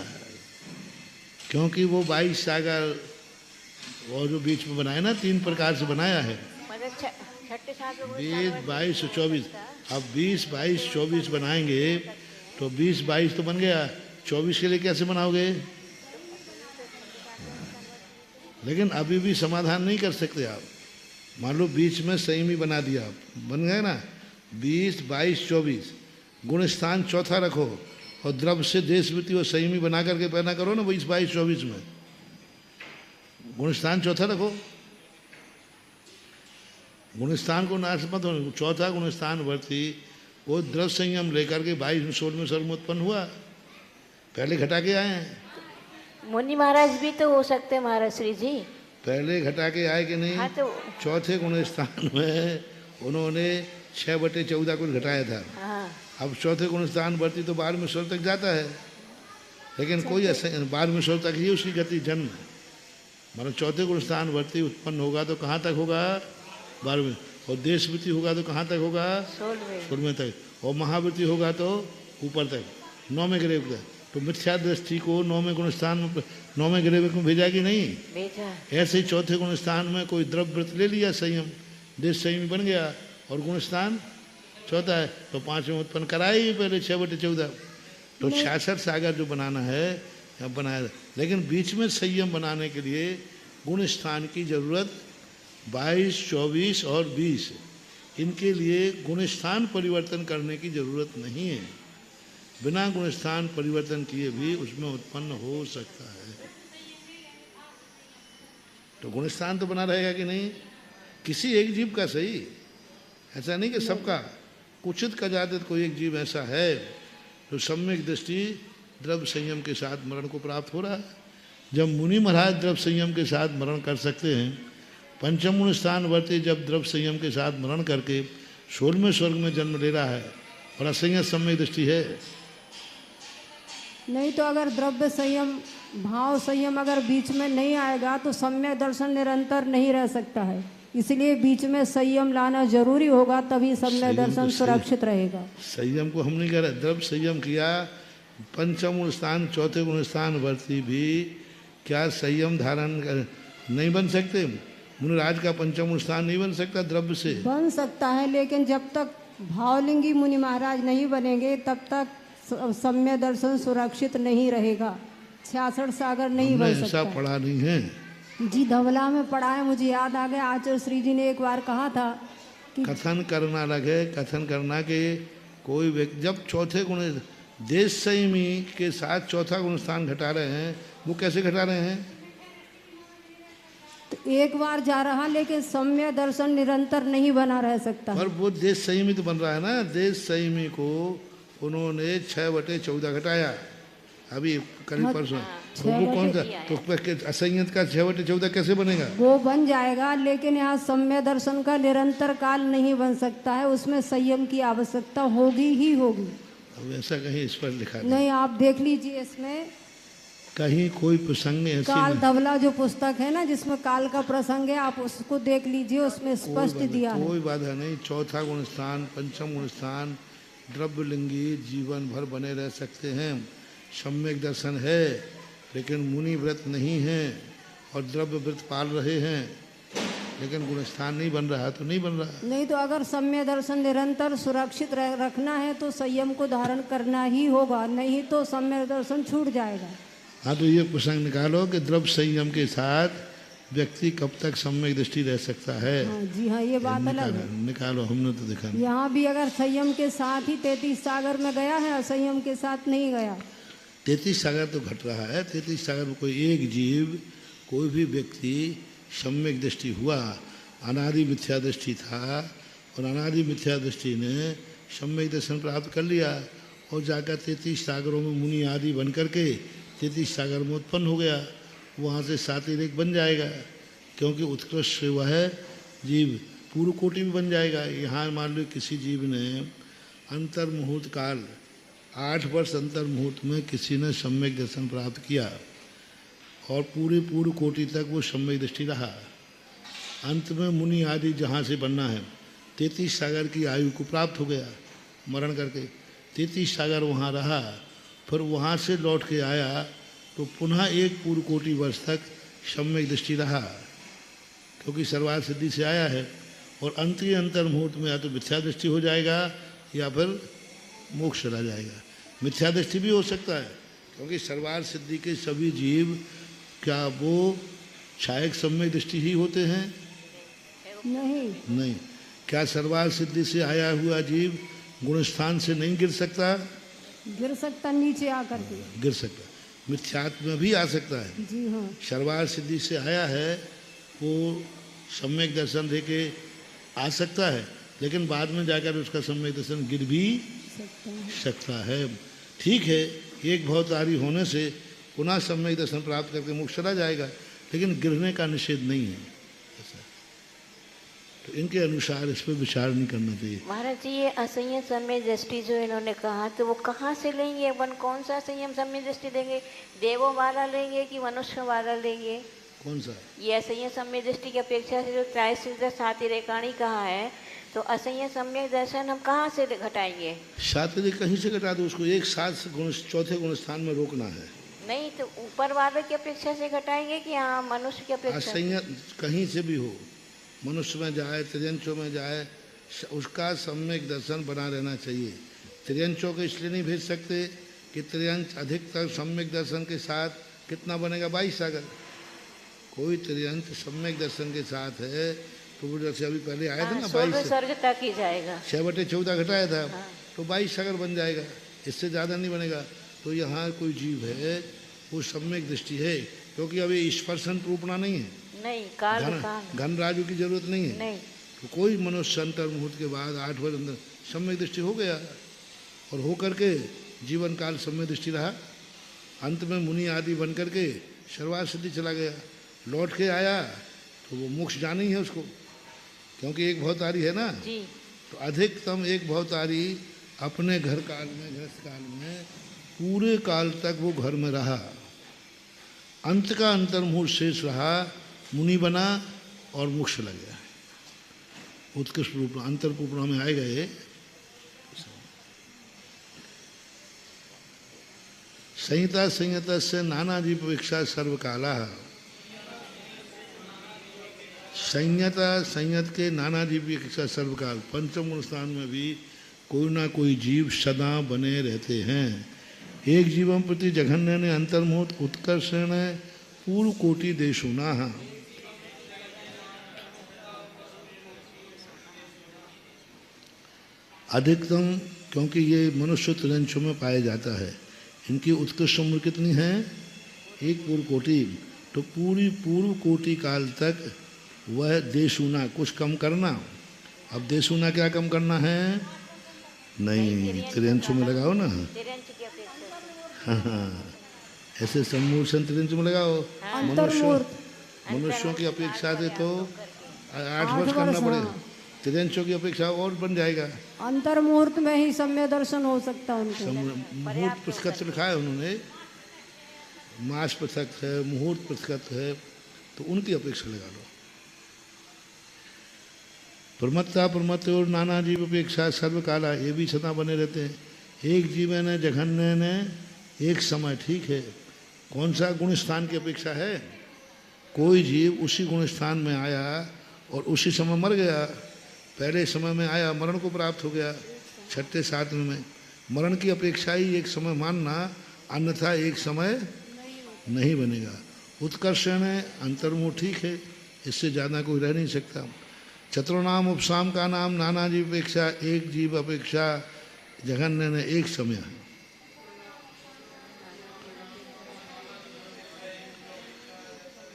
क्योंकि वो 22 सागर वो जो बीच में बनाया ना, 3 प्रकार से बनाया है। मतलब छठे सागर 20, 22 और 24। अब 20, 22, 24 बनाएंगे तो 20, 22 तो बन गया। 24 के लिए कैसे बनाओगे? लेकिन अभी भी समाधान नहीं कर सकते आप। मान लो बीच में संयमी बना दिया, बन गए ना 20, 22, 24। गुण स्थान चौथा रखो और द्रव्य से देश वृत्ति और संयमी बना करके पैदा करो ना 20, 22, 24 में। गुण स्थान चौथा रखो, गुण स्थान को नाश मत हो। चौथा गुण स्थान वर्ती वो द्रव्य संयम लेकर के 22 में 16 में सर्व उत्पन्न हुआ, पहले घटा के आए हैं। मुनि महाराज भी तो हो सकते हैं महाराज श्री जी। पहले घटा के आए कि नहीं? हाँ, तो चौथे गुण स्थान में उन्होंने 6/14 कुछ घटाया था। हाँ, अब चौथे गुण स्थान बढ़ती तो 12वें स्वर तक जाता है, लेकिन कोई ऐसा 12वें स्वर तक ही उसकी गति जन्म। मतलब चौथे गुण स्थान बढ़ती उत्पन्न होगा तो कहाँ तक होगा? 12वें। और देश वृत्ति होगा तो कहाँ तक होगा? 16वें तक। और महावृत्ति होगा तो ऊपर तक 9वें ग्रेव तक। तो मिथ्या दृष्टि को 9वें गुण स्थान में 9वें ग्रेव में भेजा कि नहीं? भेजा। ऐसे ही चौथे गुण स्थान में कोई द्रव्य व्रत ले लिया, संयम, देश संयमी बन गया और गुण स्थान चौथा है तो 5वें उत्पन्न कराए ही पहले 6/14। तो 66 सागर जो बनाना है बनाया, लेकिन बीच में संयम बनाने के लिए गुण स्थान की जरूरत 22, 24 और 20। इनके लिए गुण स्थान परिवर्तन करने की जरूरत नहीं है। बिना गुण स्थान परिवर्तन किए भी उसमें उत्पन्न हो सकता है। तो गुण स्थान तो बना रहेगा कि नहीं? किसी एक जीव का सही, ऐसा नहीं कि सबका, कुचित का जातित कोई एक जीव ऐसा है जो सम्यक दृष्टि द्रव्य संयम के साथ मरण को प्राप्त हो रहा है। जब मुनि महाराज द्रव्य संयम के साथ मरण कर सकते हैं, पंचम गुण स्थान वर्ती जब द्रव्य संयम के साथ मरण करके 16वें स्वर्ग में जन्म ले रहा है और असंयत सम्यक दृष्टि है। नहीं तो अगर द्रव्य संयम भाव संयम अगर बीच में नहीं आएगा तो सम्यक दर्शन निरंतर नहीं रह सकता है, इसलिए बीच में संयम लाना जरूरी होगा, तभी सम्यक दर्शन सुरक्षित रहेगा। संयम को हम नहीं कह रहे, द्रव्य संयम किया, पंचम गुण स्थान चौथे गुण स्थान वर्ती भी क्या संयम धारण नहीं बन सकते? मुनिराज का पंचम गुण स्थान नहीं बन सकता द्रव्य से? बन सकता है, लेकिन जब तक भावलिंगी मुनि महाराज नहीं बनेंगे तब तक सम्यक दर्शन सुरक्षित नहीं रहेगा, 66 सागर नहीं बन सकता। ऐसा पढ़ा नहीं है जी, धवला में पढ़ा है, मुझे याद आ गया। आचार्य श्री जी ने एक बार कहा था कि कथन करना अलग है, कथन करना के कोई व्यक्ति जब चौथे गुण देश संयमी के साथ चौथा गुण स्थान घटा रहे हैं, वो कैसे घटा रहे हैं? तो एक बार जा रहा, लेकिन सम्यक दर्शन निरंतर नहीं बना रह सकता। पर वो देश संयमी तो बन रहा है ना। देश संयमी को उन्होंने 6/14 घटाया अभी करीब परसों, तो वो कौन सा, तो असंयत का 6/14 कैसे बनेगा? वो बन जाएगा, लेकिन यहाँ सम्यक दर्शन का निरंतर काल नहीं बन सकता है, उसमें संयम की आवश्यकता होगी ही होगी। अब ऐसा कहीं इस पर लिखा नहीं, आप देख लीजिए, इसमें कहीं कोई प्रसंग ऐसी काल धवला जो पुस्तक है ना, जिसमें काल का प्रसंग है, आप उसको देख लीजिए, उसमें स्पष्ट दिया है। कोई बाधा नहीं। चौथा गुण स्थान पंचम गुण स्थान द्रव्यलिंगी जीवन भर बने रह सकते हैं, सम्यक दर्शन है, लेकिन मुनि व्रत नहीं है और द्रव्य व्रत पाल रहे हैं, लेकिन गुण स्थान नहीं बन रहा तो नहीं बन रहा। नहीं तो अगर सम्यक दर्शन निरंतर सुरक्षित रखना है तो संयम को धारण करना ही होगा, नहीं तो सम्यक दर्शन छूट जाएगा। हाँ, तो ये प्रसंग निकालो कि द्रव्य संयम के साथ व्यक्ति कब तक सम्यक दृष्टि रह सकता है। हाँ जी हाँ, ये बात अलग है। निकालो, हमने तो देखा नहीं। यहाँ भी अगर संयम के साथ ही 33 सागर में गया है, असंयम के साथ नहीं गया। 33 सागर तो घट रहा है। 33 सागर में कोई एक जीव, कोई भी व्यक्ति सम्यक दृष्टि हुआ, अनादि मिथ्या दृष्टि था और अनादि मिथ्या दृष्टि ने सम्यक दर्शन प्राप्त कर लिया और जाकर 33 सागरों में मुनि आदि बन करके 33 सागर में उत्पन्न हो गया। वहाँ से सात्विक बन जाएगा, क्योंकि उत्कृष्ट वह जीव पूर्व कोटि में बन जाएगा। यहाँ मान लो किसी जीव ने अंतर मुहूर्त काल 8 वर्ष अंतर मुहूर्त में किसी ने सम्यक दर्शन प्राप्त किया और पूरे पूर्व कोटि तक वो सम्यक दृष्टि रहा। अंत में मुनि आदि जहाँ से बनना है 33 सागर की आयु को प्राप्त हो गया मरण करके। 33 सागर वहाँ रहा, फिर वहाँ से लौट के आया तो पुनः एक पूर्व कोटि वर्ष तक सम्यक दृष्टि रहा, क्योंकि सर्वार्थ सिद्धि से आया है। और अंतरीय अंतर मुहूर्त में या तो मिथ्या दृष्टि हो जाएगा या फिर मोक्ष चला जाएगा। मिथ्या दृष्टि भी हो सकता है, क्योंकि सर्वार्थ सिद्धि के सभी जीव क्या वो सहायक सम्यक दृष्टि ही होते हैं? नहीं। क्या सर्वार्थ सिद्धि से आया हुआ जीव गुण स्थान से नहीं गिर सकता? गिर सकता, नीचे आकर के गिर सकता, मिथ्यात्व में भी आ सकता है। जी हाँ। सर्वार्थ सिद्धि से आया है वो सम्यक दर्शन देके आ सकता है, लेकिन बाद में जाकर उसका सम्यक दर्शन गिर भी सकता है। ठीक है, एक भवतारी होने से पुनः सम्यक दर्शन प्राप्त करके मोक्ष चला जाएगा, लेकिन गिरने का निषेध नहीं है। ऐसा तो इनके अनुसार इस पर विचार नहीं करना चाहिए। महाराज जी, ये असंयम सम्यक दृष्टि जो इन्होंने कहा, तो वो कहाँ से लेंगे? अपन कौन सा संयम सम्यक दृष्टि देंगे? देवों वाला लेंगे कि मनुष्य वाला लेंगे? कौन सा? ये असंयम सम्यक दृष्टि की अपेक्षा से जो त्रायसिद्ध सातिरेकाणी कहा है, तो असंयम सम्यक दर्शन हम कहाँ से घटाएंगे? सात्विक कहीं से घटा दो, उसको एक साथ गुण चौथे गुण स्थान में रोकना है। नहीं तो ऊपर वाले की अपेक्षा से घटाएंगे कि हाँ मनुष्य की अपेक्षा? असंयम कहीं से भी हो, मनुष्य में जाए त्रियंचों में जाए, उसका सम्यक दर्शन बना रहना चाहिए। त्रियंचों को इसलिए नहीं भेज सकते कि त्रियंच अधिकतर सम्यक दर्शन के साथ कितना बनेगा? 22 सागर। कोई त्रियंच सम्यक दर्शन के साथ है तो वो जैसे अभी पहले आया था ना 22 स्वर्ग तक ही जाएगा, 6/14 घटाया था, तो 22 सागर बन जाएगा, इससे ज़्यादा नहीं बनेगा। तो यहाँ कोई जीव है वो सम्यक दृष्टि है, क्योंकि अभी स्पर्शन रूपना नहीं है। नहीं, काल घन काल घन राजू की जरूरत नहीं है। नहीं। तो कोई मनुष्य अंतर मुहूर्त के बाद 8 वर्ष अंदर सम्यक दृष्टि हो गया और हो करके जीवन काल सम्यक दृष्टि रहा। अंत में मुनि आदि बन करके सर्वार्थ सिद्धि चला गया। लौट के आया तो वो मोक्ष जाना ही है उसको, क्योंकि एक भवतारी है ना। जी। तो अधिकतम एक भवतारी अपने घर काल में, गृहस्थ काल में पूरे काल तक वो घर में रहा। अंत का अंतर्मुहूर्त शेष रहा, मुनि बना और मोक्ष लग गया। उत्कृष्ट रूप अंतरपूर्णा में आए गए। संहिता संहिता से नाना जीवेक्षा सर्वकाला। संयता संयत के नाना जीवेक्षा सर्वकाल। पंचम गुण स्थान में भी कोई ना कोई जीव सदा बने रहते हैं। एक जीवम प्रति जघन्य ने अंतर्मुहूर्त उत्कर्षण पूर्व कोटि देशुना। अधिकतम, क्योंकि ये मनुष्य त्रिदंशों में पाया जाता है, इनकी उत्कृष्ट उम्र कितनी है? एक पूर्व कोटि। तो पूरी पूर्व कोटि काल तक वह देशुना, कुछ कम करना। अब देशुना क्या कम करना है? नहीं, त्रिदंशों में लगाओ ना। तिरंच की अपेक्षा। हाँ, ऐसे सम्मूर्छन त्रिदंश में लगाओ। मनुष्यों की अपेक्षा से तो 8 वर्ष करना पड़ेगा, त्रिदंशों की अपेक्षा और बन जाएगा। अंतर्मुहूर्त में ही सम्य दर्शन हो सकता है उनको। मुहूर्त पुस्तक लिखा है उन्होंने, मास पृथक है, मुहूर्त पृथक है, तो उनकी अपेक्षा लगा लो। प्रमत्ता प्रमत्त और नाना जीव अपेक्षा सर्वकाला, ये भी सदा बने रहते हैं। एक जीवन है, जघन्य ने एक समय, ठीक है। कौन सा गुण स्थान की अपेक्षा है? कोई जीव उसी गुण स्थान में आया और उसी समय मर गया। पहले समय में आया, मरण को प्राप्त हो गया। छठे सातवें में मरण की अपेक्षा ही एक समय मानना, अन्यथा एक समय नहीं बनेगा। उत्कर्षण है, अंतर्मुह, ठीक है, इससे ज़्यादा कोई रह नहीं सकता। चतुर्नाम उपसाम का नाम नाना जीव अपेक्षा, एक जीव अपेक्षा जघन्य ने एक समय है।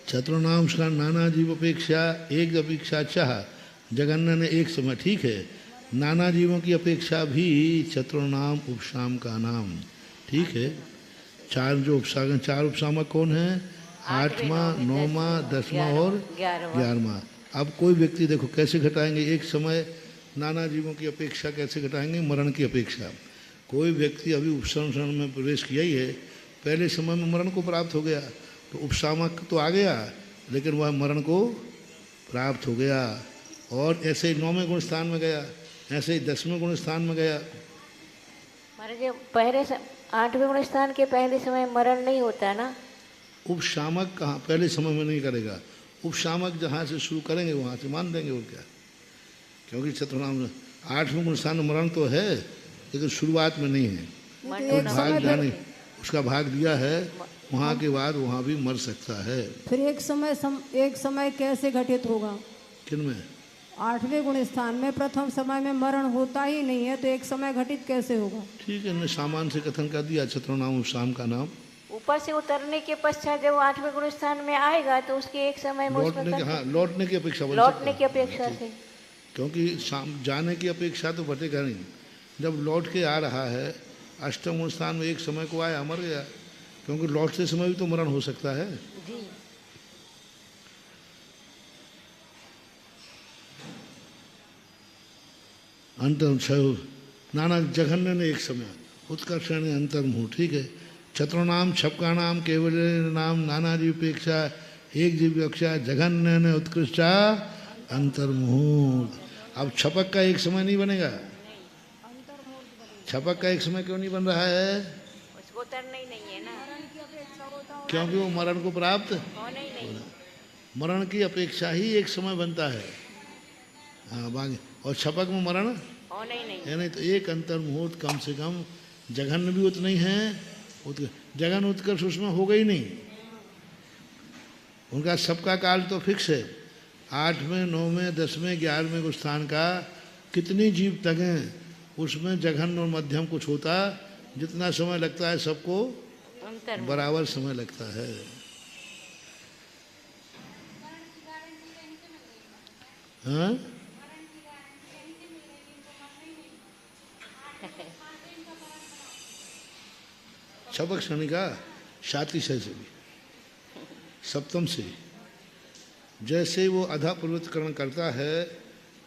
चतुर्नाम का नाना जीव अपेक्षा, एक अपेक्षा चाह, जघन्य ने एक समय, ठीक है। नाना जीवों की अपेक्षा भी चतुर्नाम उपसाम का नाम, ठीक है। चार जो उपसामक, चार उपसामक कौन है? 8वां, 9वां, 10वां और 11वां। अब कोई व्यक्ति देखो कैसे घटाएंगे एक समय नाना जीवों की अपेक्षा, कैसे घटाएंगे मरण की अपेक्षा। कोई व्यक्ति अभी उपसंसरण में प्रवेश किया ही है, पहले समय में मरण को प्राप्त हो गया, तो उपसामक तो आ गया, लेकिन वह मरण को प्राप्त हो गया। और ऐसे ही 9वें गुण स्थान में गया, ऐसे ही 10वें गुण स्थान में गया। महाराज पहले 8वें गुण स्थान के पहले समय मरण नहीं होता ना। उपशामक कहाँ पहले समय में नहीं करेगा, उपशामक जहाँ से शुरू करेंगे वहाँ से मान देंगे और क्या। क्योंकि चतुर्नाम 8वें गुण स्थान में मरण तो है, लेकिन शुरुआत में नहीं है। तो भाग जाने उसका भाग दिया है, वहाँ के बाद वहाँ भी मर सकता है। फिर एक समय कैसे घटित होगा? किन में? 8वें गुण स्थान में प्रथम समय में मरण होता ही नहीं है, तो एक समय घटित कैसे होगा? ठीक है, सामान से कथन कर दिया चतुर्नाम उपशाम का नाम। ऊपर से उतरने के पश्चात जब 8वें गुण स्थान में आएगा तो उसके एक समय में लौटने की अपेक्षा, लौटने की अपेक्षा से, क्योंकि जाने की अपेक्षा तो घटेगा नहीं। जब लौट के आ रहा है 8वें गुण स्थान में, एक समय को आया मर गया, क्योंकि लौटते समय भी तो मरण हो सकता है। जी। अंतर नाना जघन्य ने एक समय, उत्कर्षण ने अंतर्मुह, ठीक है। चतुर्नाम छपका नाम केवल नाम नाना जीव अपेक्षा, एक जीव अपेक्षा जघन्य ने उत्कृष्टा अंतर्मुहूर्त। अब छपक का एक समय नहीं बनेगा। छपक का एक समय क्यों नहीं बन रहा है? उसको उतरना ही नहीं है ना, क्योंकि वो मरण को प्राप्त होना ही नहीं। मरण की अपेक्षा ही एक समय बनता है। हाँ बाकी, और छपक में मरण होना ही नहीं है नहीं। तो एक अंतर्मुहूर्त कम से कम, जघन्य भी उतना ही है, जगन उत्कर्ष उसमें हो गई नहीं। उनका सबका काल तो फिक्स है। 8वें, 9वें, 10वें, 11वें गुण स्थान का कितनी जीव तक हैं, उसमें जघन और मध्यम कुछ होता, जितना समय लगता है सबको बराबर समय लगता है। हाँ? छपक क्षणिका सातिशय से भी, सप्तम से। जैसे वो अधा प्रवृत्तिकरण करता है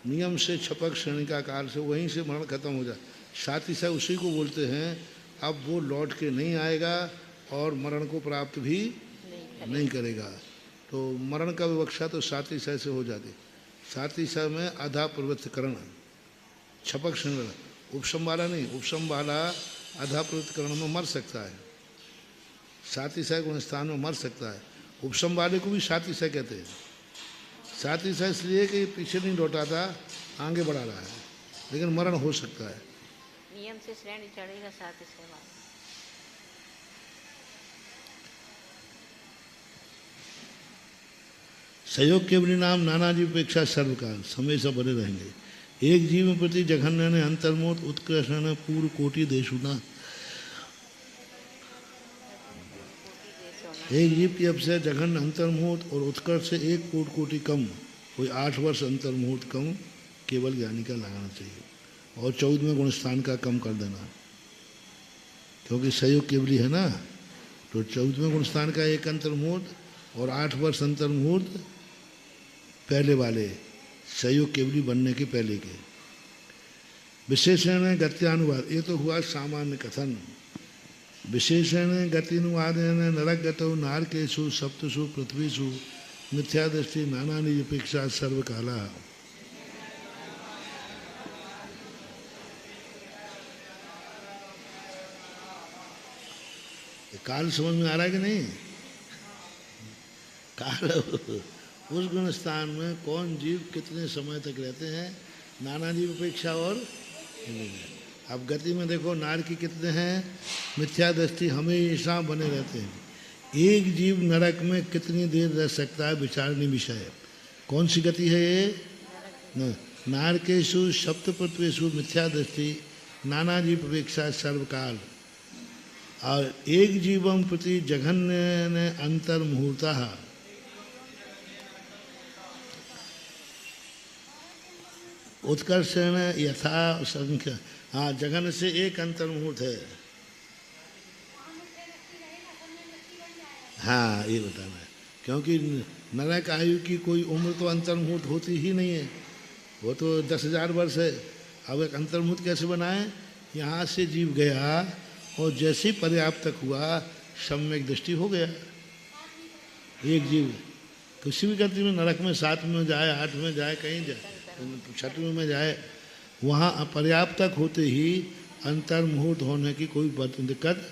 नियम से छपक क्षणिका काल से, वहीं से मरण खत्म हो जाए। सातिशय उसी को बोलते हैं। अब वो लौट के नहीं आएगा और मरण को प्राप्त भी नहीं करेगा। तो मरण का विवक्षा तो सातिशय से हो जाती। सातिशय में आधा प्रवृत्तिकरण, छपक क्षण, उपशम वाला नहीं। उपशम वाला आधा प्रवृत्तिकरण में मर सकता है, सातिशय गुण स्थान में मर सकता है। उपशम वाले को भी सातिशय कहते हैं। सातिशय इसलिए कि पीछे नहीं लौटाता, आगे बढ़ा रहा है, लेकिन मरण हो सकता है। नियम से श्रेणी चढ़ेगा साथ ही सेवा। सहयोग केवली नाम नाना जीव अपेक्षा सर्वकाल हमेशा बने रहेंगे। एक जीव में प्रति जघन्य ने अंतर्मोद उत्कृष्ट ने पूर्व कोटि देशुना। एक जीव की अपेक्षा जघन्य अंतर्मुहूर्त और उत्कर्ष से 1 कोटि कम, कोई 8 वर्ष अंतर्मुहूर्त कम केवल ज्ञानी का लगाना चाहिए, और 14वें गुणस्थान का कम कर देना, क्योंकि सहयोग केवली है ना। तो 14वें गुणस्थान का 1 अंतर्मुहूर्त और 8 वर्ष अंतर्मुहूर्त पहले वाले सहयोग केवली बनने के पहले के। विशेषण गत्यानुवाद, ये तो हुआ सामान्य कथन। विशेषण गतिनुवाद नरक गतौ नारकेशु सप्तसु पृथ्वीषु मिथ्या दृष्टि नाना निरपेक्षा सर्वकाला। काल समझ में आ रहा है कि नहीं? काल उस गुण स्थान में कौन जीव कितने समय तक रहते हैं, नाना जीव अपेक्षा और। अब गति में देखो नार की कितने हैं, मिथ्या दृष्टि हमेशा बने रहते हैं। एक जीव नरक में कितनी देर रह सकता है, विचारनीय विषय है। कौन सी गति है ये? नारकेशु सप्तपृत्वेषु मिथ्या दृष्टि नाना जीव अपेक्षा सर्वकाल। और एक जीवम प्रति जघन्य अंतर्मुहूर्तः, उत्कर्षण यथा संख्या। हाँ, जघन से 1 अंतर्मुहूर्त है। हाँ, ये बताना है, क्योंकि नरक आयु की कोई उम्र तो अंतर्मुहूर्त होती ही नहीं है, वो तो 10,000 वर्ष है। अब एक अंतर्मुहूर्त कैसे बनाए? यहाँ से जीव गया और जैसे पर्याप्त तक हुआ सम्यक दृष्टि हो गया। एक जीव किसी भी गति में नरक में 7 में जाए, 8 में जाए, कहीं जाए, 6वें में जाए, वहाँ पर्याप्त तक होते ही अंतर्मुहूर्त होने की कोई दिक्कत।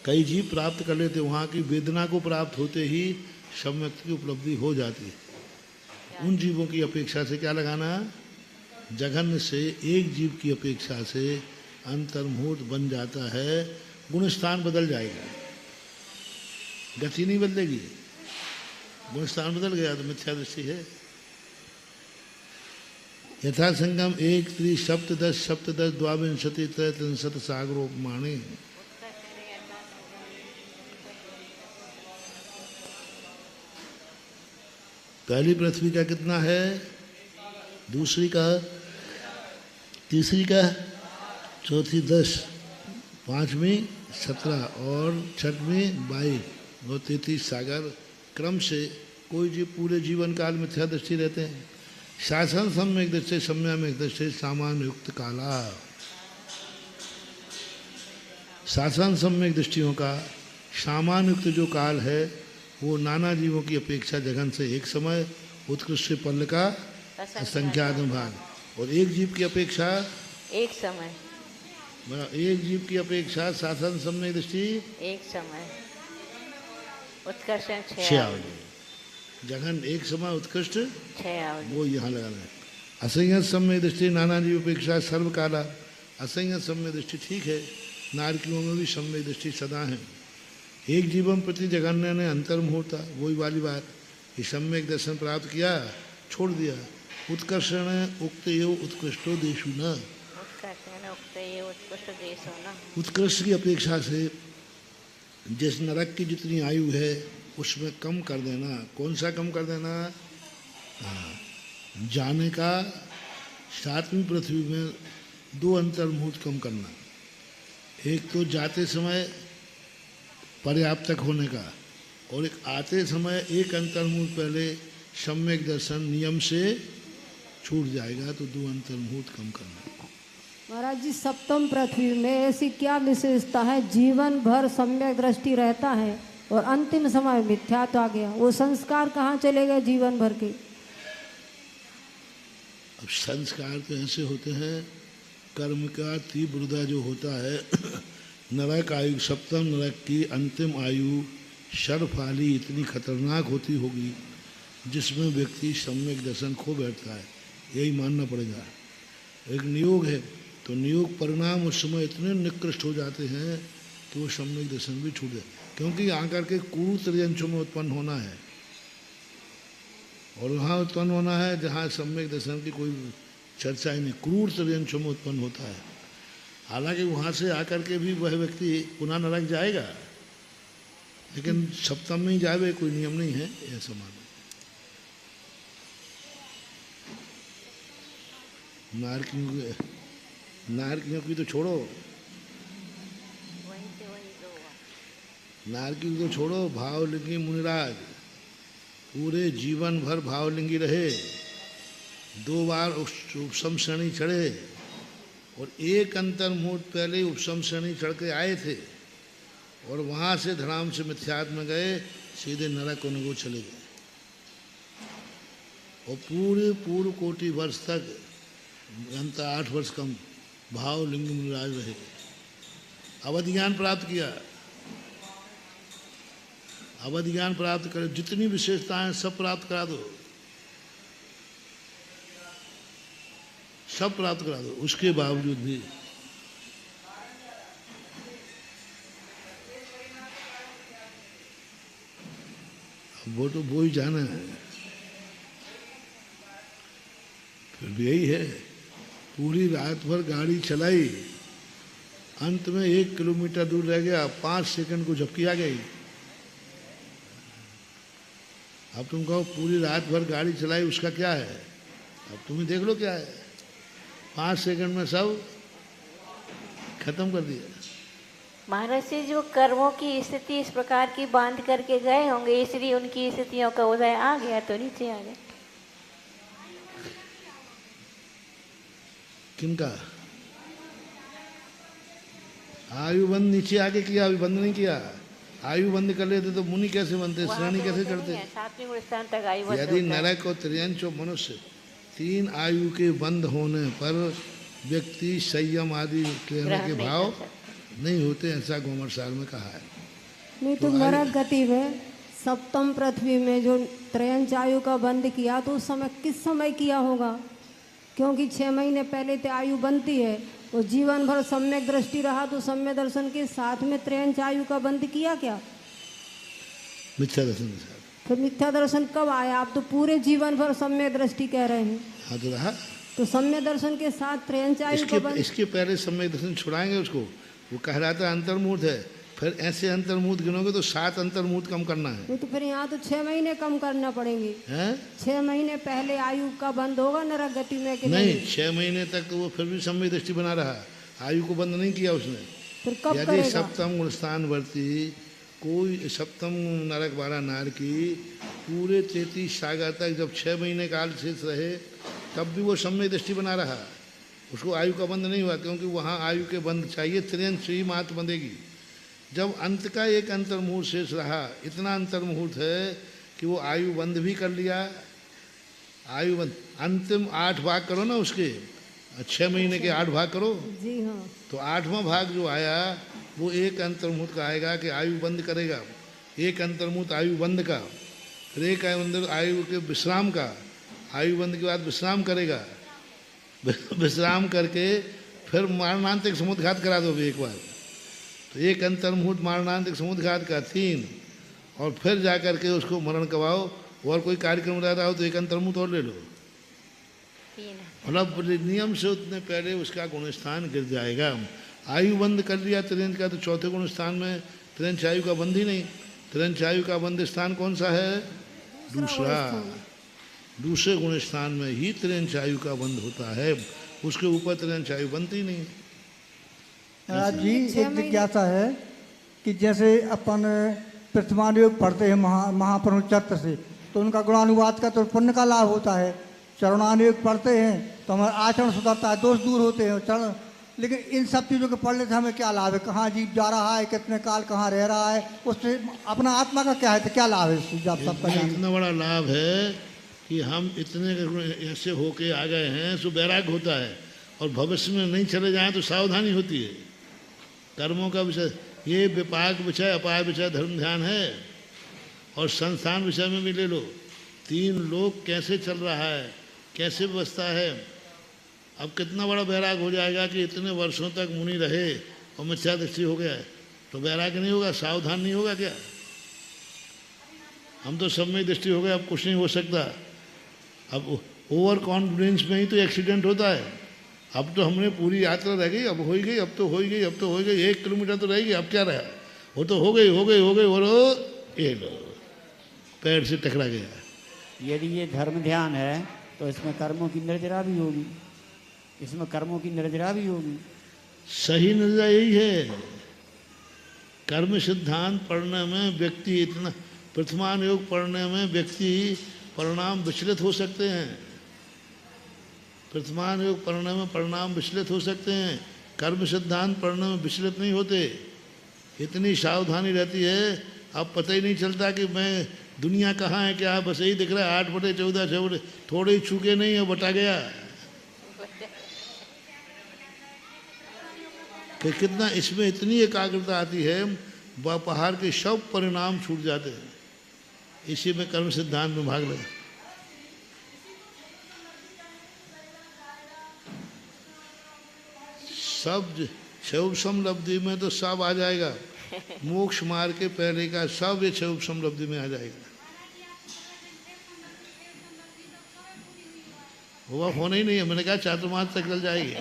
कई जीव प्राप्त कर लेते, वहाँ की वेदना को प्राप्त होते ही सम्यक की उपलब्धि हो जाती है। उन जीवों की अपेक्षा से क्या लगाना? जघन्य से एक जीव की अपेक्षा से अंतर्मुहूर्त बन जाता है, गुणस्थान बदल जाएगा, गति नहीं बदलेगी। गुणस्थान बदल गया तो मिथ्या दृष्टि है। यथा संगम 1 3 सप्तदश सप्तदश द्वाविंशति त्रयत्रिंशत सागरोपमाणे। पहली पृथ्वी का कितना है, दूसरी का, तीसरी का, चौथी 10, पांचवी 17 और छठवीं 22 और 33 सागर। क्रम से कोई जीव पूरे जीवन काल मिथ्या दृष्टि रहते हैं। शासन सम्यक दृष्टि सम्यक दृष्टि सामान्य युक्त काला। शासन सम्यक दृष्टियों का सामान्य युक्त जो काल है वो नाना जीवों की अपेक्षा जघन से एक समय, उत्कृष्ट पल्ल का असंख्यात भाग, और एक जीव की अपेक्षा एक समय, एक जीव की अपेक्षा शासन सम्यक दृष्टि एक समय, उत्कर्षण 6 आवली। जघन एक समय, उत्कृष्ट 6 आवली, वो यहाँ लगाना है। असंयत सम्यक दृष्टि नाना जीव अपेक्षा सर्वकाला। असंयत सम्यक दृष्टि ठीक है, नारकियों में भी सम्यक दृष्टि सदा है। एक जीवन प्रति जघन्य ने अंतर्मुहूर्त, वही वाली बात, ये सम्यक दर्शन प्राप्त किया, छोड़ दिया। उत्कर्षण उक्त एव उत्कृष्टो देशु न। उत्कर्षण उक्त एव उत्कृष्ट देशो न। उत्कृष्ट की अपेक्षा से जिस नरक की जितनी आयु है उसमें कम कर देना। कौन सा कम कर देना? हाँ, जाने का 7वीं पृथ्वी में 2 अंतर्मुहूर्त कम करना। एक तो जाते समय पर्याप्त तक होने का, और एक आते समय 1 अंतर्मुहूर्त पहले सम्यक दर्शन नियम से छूट जाएगा तो 2 अंतर्मुहूर्त कम करना। महाराज जी, सप्तम पृथ्वी में ऐसी क्या विशेषता है जीवन भर सम्यक दृष्टि रहता है और अंतिम समय मिथ्यात्व आ गया, वो संस्कार कहाँ चले गए जीवन भर के? अब संस्कार तो ऐसे होते हैं, कर्म का तीव्रता जो होता है नरक आयु, सप्तम नरक की अंतिम आयु शर्फाली इतनी खतरनाक होती होगी जिसमें व्यक्ति सम्यक दर्शन खो बैठता है, यही मानना पड़ेगा। एक नियोग है तो नियोग परिणाम उस समय इतने निकृष्ट हो जाते हैं कि वो सम्यक दर्शन भी छूट जाए, क्योंकि आकर के क्रूर त्रियंशों में उत्पन्न होना है और वहाँ उत्पन्न होना है जहाँ सम्यक दर्शन की कोई चर्चा ही नहीं, क्रूर त्रियंशों में उत्पन्न होता है। हालांकि वहाँ से आकर के भी वह व्यक्ति पुनः नरक जाएगा, लेकिन सप्तम में ही जावे कोई नियम नहीं है, ऐसा मानो। नारकियों की तो छोड़ो, नारकी को छोड़ो, भावलिंगी मुनिराज पूरे जीवन भर भावलिंगी रहे, 2 बार उपसम श्रेणी चढ़े और 1 अंतर्मुहूर्त पहले उपसम श्रेणी चढ़ के आए थे और वहाँ से धड़ाम से मिथ्यात्व में गए, सीधे नरक को चले गए और पूरे पूर्व कोटि वर्ष तक अंत 8 वर्ष कम भावलिंग मुनिराज रहे, अवधि ज्ञान प्राप्त किया। अवधि ज्ञान प्राप्त करे, जितनी विशेषताएं सब प्राप्त करा दो, सब प्राप्त करा दो, उसके बावजूद भी वो तो वो ही जाना है। फिर भी यही है, पूरी रात भर गाड़ी चलाई, अंत में 1 किलोमीटर दूर रह गया, 5 सेकंड को झपकी आ गई। अब तुम कहो पूरी रात भर गाड़ी चलाई, उसका क्या है? अब तुम ही देख लो क्या है, 5 सेकंड में सब खत्म कर दिया। महाराज से जो कर्मों की स्थिति इस प्रकार की बांध करके गए होंगे, इसलिए उनकी स्थितियों का उदय आ गया तो नीचे आ गए। किनका आयु बंद नीचे आके किया, अभी बंद नहीं किया। आयु बंद कर लेते तो मुनि कैसे बनते, श्रेणी कैसे चढ़ते? 7वें स्थान तक आयु बंद यदि नरक और त्रियंश मनुष्य 3 आयु के बंद होने पर व्यक्ति संयम आदि लेने के भाव नहीं होते, ऐसा गोमर साल में कहा है। नहीं तो नरक गति में सप्तम पृथ्वी में जो त्रयंश आयु का बंद किया तो उस समय किस समय किया होगा? क्योंकि 6 महीने पहले तो आयु बनती है और जीवन भर सम्यक दृष्टि रहा तो सम्यक दर्शन के साथ में त्रयंश आयु का बंद किया क्या? मिथ्या दर्शन के साथ। फिर मिथ्या दर्शन कब आया? आप तो पूरे जीवन भर सम्यक दृष्टि कह रहे हैं। हाँ तो रहा, तो सम्यक दर्शन के साथ त्रयंश आयु का बंद। इसके पहले सम्यक दर्शन छुड़ाएंगे उसको, वो कह रहा था अंतर्मुहूर्त है, फिर ऐसे अंतर्मुहूर्त गिनोगे तो 7 अंतर्मुहूर्त कम करना है। तो फिर यहाँ तो 6 महीने कम करना पड़ेंगे। हैं? 6 महीने पहले आयु का बंद होगा नरक गति में कि नहीं? 6 महीने तक तो वो फिर भी सम्यक दृष्टि बना रहा, आयु को बंद नहीं किया उसने। फिर कब यदि करेगा? सप्तम गुण स्थान वर्ती कोई सप्तम नरक वाला नार की पूरे 33 सागर तक जब 6 महीने काल शेष रहे तब भी वो सम्यक दृष्टि बना रहा, उसको आयु का बंद नहीं हुआ, क्योंकि वहाँ आयु के बंद चाहिए, त्रियंश ही मात्र बंधेगी। जब अंत का एक अंतर्मुहूर्त शेष रहा, इतना अंतर्मुहूर्त है कि वो आयु बंद भी कर लिया, आयु बंद अंतिम 8 भाग करो ना उसके, 6 महीने के 8 भाग करो जी हाँ, तो 8वां भाग जो आया वो एक अंतर्मुहूर्त का आएगा कि आयु बंद करेगा, एक अंतर्मुहूर्त आयु बंद का, फिर एक आयु के विश्राम का, आयु बंद के बाद विश्राम करेगा, विश्राम करके फिर मारणांतिक समुद्घात करा दो एक बार, तो एक अंतर्मुहूर्त मारणांतिक समुद्घात का 3, और फिर जा कर के उसको मरण करवाओ, और कोई कार्यक्रम रह रहा हो तो एक अंतर्मुहूर्त और ले लो, मतलब नियम से उतने पहले उसका गुण स्थान गिर जाएगा। आयु बंद कर लिया त्रियंश का तो चौथे गुण स्थान में त्रियंश आयु का बंद ही नहीं। त्रियंश आयु का बंद स्थान कौन सा है? दूसरा। दूसरे गुण स्थान में ही त्रियंच आयु का बंध होता है, उसके ऊपर त्रियंच आयु बनती नहीं। महाराज जी एक जिज्ञासा है कि जैसे अपन प्रतिमान योग पढ़ते हैं महापुरुष चरित्र से, तो उनका गुणानुवाद का तो पुण्य का लाभ होता है। चरणानुयोग पढ़ते हैं तो हमारा आचरण सुधरता है, दोष दूर होते हैं चरण। लेकिन इन सब चीज़ों के पढ़ने से हमें क्या लाभ है? कहाँ जीव जा रहा है, कितने काल कहाँ रह रहा है, उससे अपना आत्मा का क्या है, तो क्या लाभ है इससे? जब सबका इतना बड़ा लाभ है कि हम इतने ऐसे होके आ गए हैं, सो वैराग्य होता है, और भविष्य में नहीं चले जाएं तो सावधानी होती है। कर्मों का विषय ये विपाक विषय, अपाय विषय, धर्म ध्यान है। और संस्थान विषय में भी ले लो, 3 लोग कैसे चल रहा है, कैसे व्यवस्था है। अब कितना बड़ा वैराग हो जाएगा कि इतने वर्षों तक मुनि रहे और मिथ्या दृष्टि हो गया है, तो वैराग नहीं होगा, सावधान नहीं होगा क्या? हम तो सब में दृष्टि हो गया, अब कुछ नहीं हो सकता। अब ओवर कॉन्फिडेंस में ही तो एक्सीडेंट होता है। अब तो हमने पूरी यात्रा रह गई, अब हो ही गई, अब तो हो ही गई, अब तो हो ही गई, 1 किलोमीटर तो रहेगी, अब क्या रहा? वो तो हो गई और ये लो पैर से टकरा गया। यदि ये धर्म ध्यान है तो इसमें कर्मों की निर्जरा भी होगी, इसमें कर्मों की निर्जरा भी होगी। सही निर्जरा यही है। कर्म सिद्धांत पढ़ने में व्यक्ति इतना, प्रथमान योग पढ़ने में व्यक्ति परिणाम विचलित हो सकते हैं। प्रथमान योग पढ़ने में परिणाम विचलित हो सकते हैं, कर्म सिद्धांत पढ़ने में विचलित नहीं होते। इतनी सावधानी रहती है, अब पता ही नहीं चलता कि मैं दुनिया कहाँ है क्या है, बस यही दिख रहा है 8/14 6 थोड़े ही छूके नहीं है, बटा गया कि कितना इसमें इतनी एकाग्रता आती है, पहाड़ के सब परिणाम छूट जाते हैं। इसी में कर्म सिद्धांत में भाग ले। सब क्षोभ समलब्धि में तो सब आ जाएगा, मोक्ष मार्ग के पहले का सब ये क्षोभ समलब्धि में आ जाएगा। हुआ होना ही नहीं है, मैंने कहा चातुर्मास तक चल जाएगी,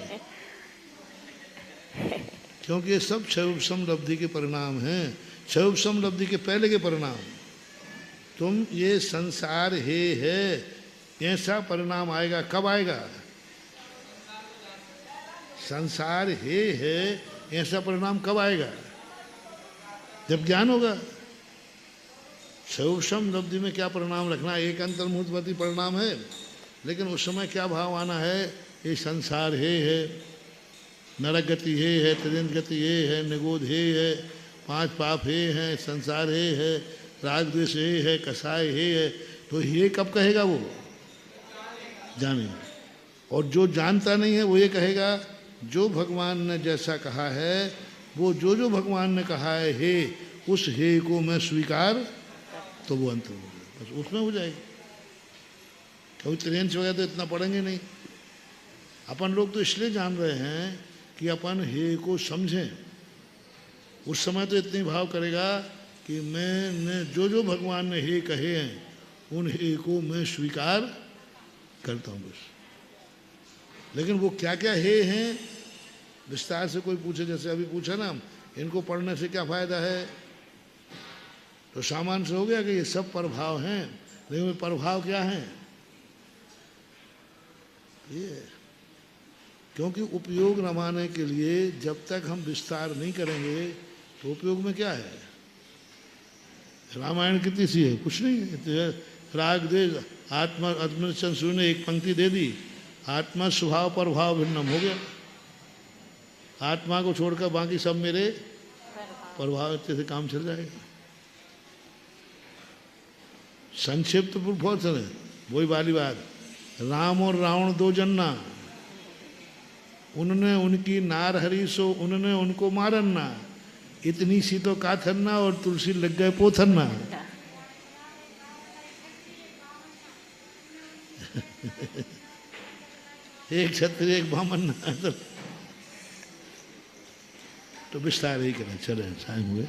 क्योंकि ये सब क्षोभ समलब्धि के परिणाम हैं, क्षोभ समलब्धि के पहले के परिणाम। तुम ये संसार है ऐसा परिणाम आएगा, कब आएगा? संसार है ऐसा परिणाम कब आएगा? जब ज्ञान होगा। क्षोभ समलब्धि में क्या परिणाम रखना, एक अंतर्मुहूर्तवती परिणाम है, लेकिन उस समय क्या भाव आना है, ये संसार है, नरक गति है, त्रियंत गति है, निगोध है, 5 पाप है, संसार है, राग द्वेष है, कसाय है। तो ये कब कहेगा? वो जाने। और जो जानता नहीं है वो ये कहेगा, जो भगवान ने जैसा कहा है, वो जो भगवान ने कहा है उस हे को मैं स्वीकार, तो वो अंतर हो गया, बस उसमें हो जाएगी। क्योंकि त्रियंच वगैरह तो इतना पढ़ेंगे नहीं। अपन लोग तो इसलिए जान रहे हैं कि अपन हे को समझें। उस समय तो इतनी भाव करेगा कि मैंने जो भगवान ने हे कहे हैं, उन हे को मैं स्वीकार करता हूँ बस। लेकिन वो क्या क्या हे हैं, विस्तार से कोई पूछे, जैसे अभी पूछा ना, इनको पढ़ने से क्या फायदा है, तो सामान्य से हो गया कि ये सब प्रभाव हैं, लेकिन प्रभाव क्या हैं? ये क्योंकि उपयोग रमाने के लिए जब तक हम विस्तार नहीं करेंगे तो उपयोग में क्या है? रामायण कितनी सी है, कुछ नहीं है। राग द्वेष आत्मा आत्मचंद्र ने एक पंक्ति दे दी, आत्मा स्वभाव पर भाव भिन्नम हो गया। आत्मा को छोड़कर बाकी सब मेरे प्रभाव, अच्छे से काम चल जाएगा। संक्षिप्त बहुत है, वही वाली बात, राम और रावण 2 जन्ना, उन्होंने उनकी नार हरी सो उन्होंने उनको मारन्ना, इतनी सी तो काथरना और तुलसी लग गए पोथरना। एक क्षत्रिय एक ब्राह्मण, तो विस्तार ही करें। चले, टाइम हुए।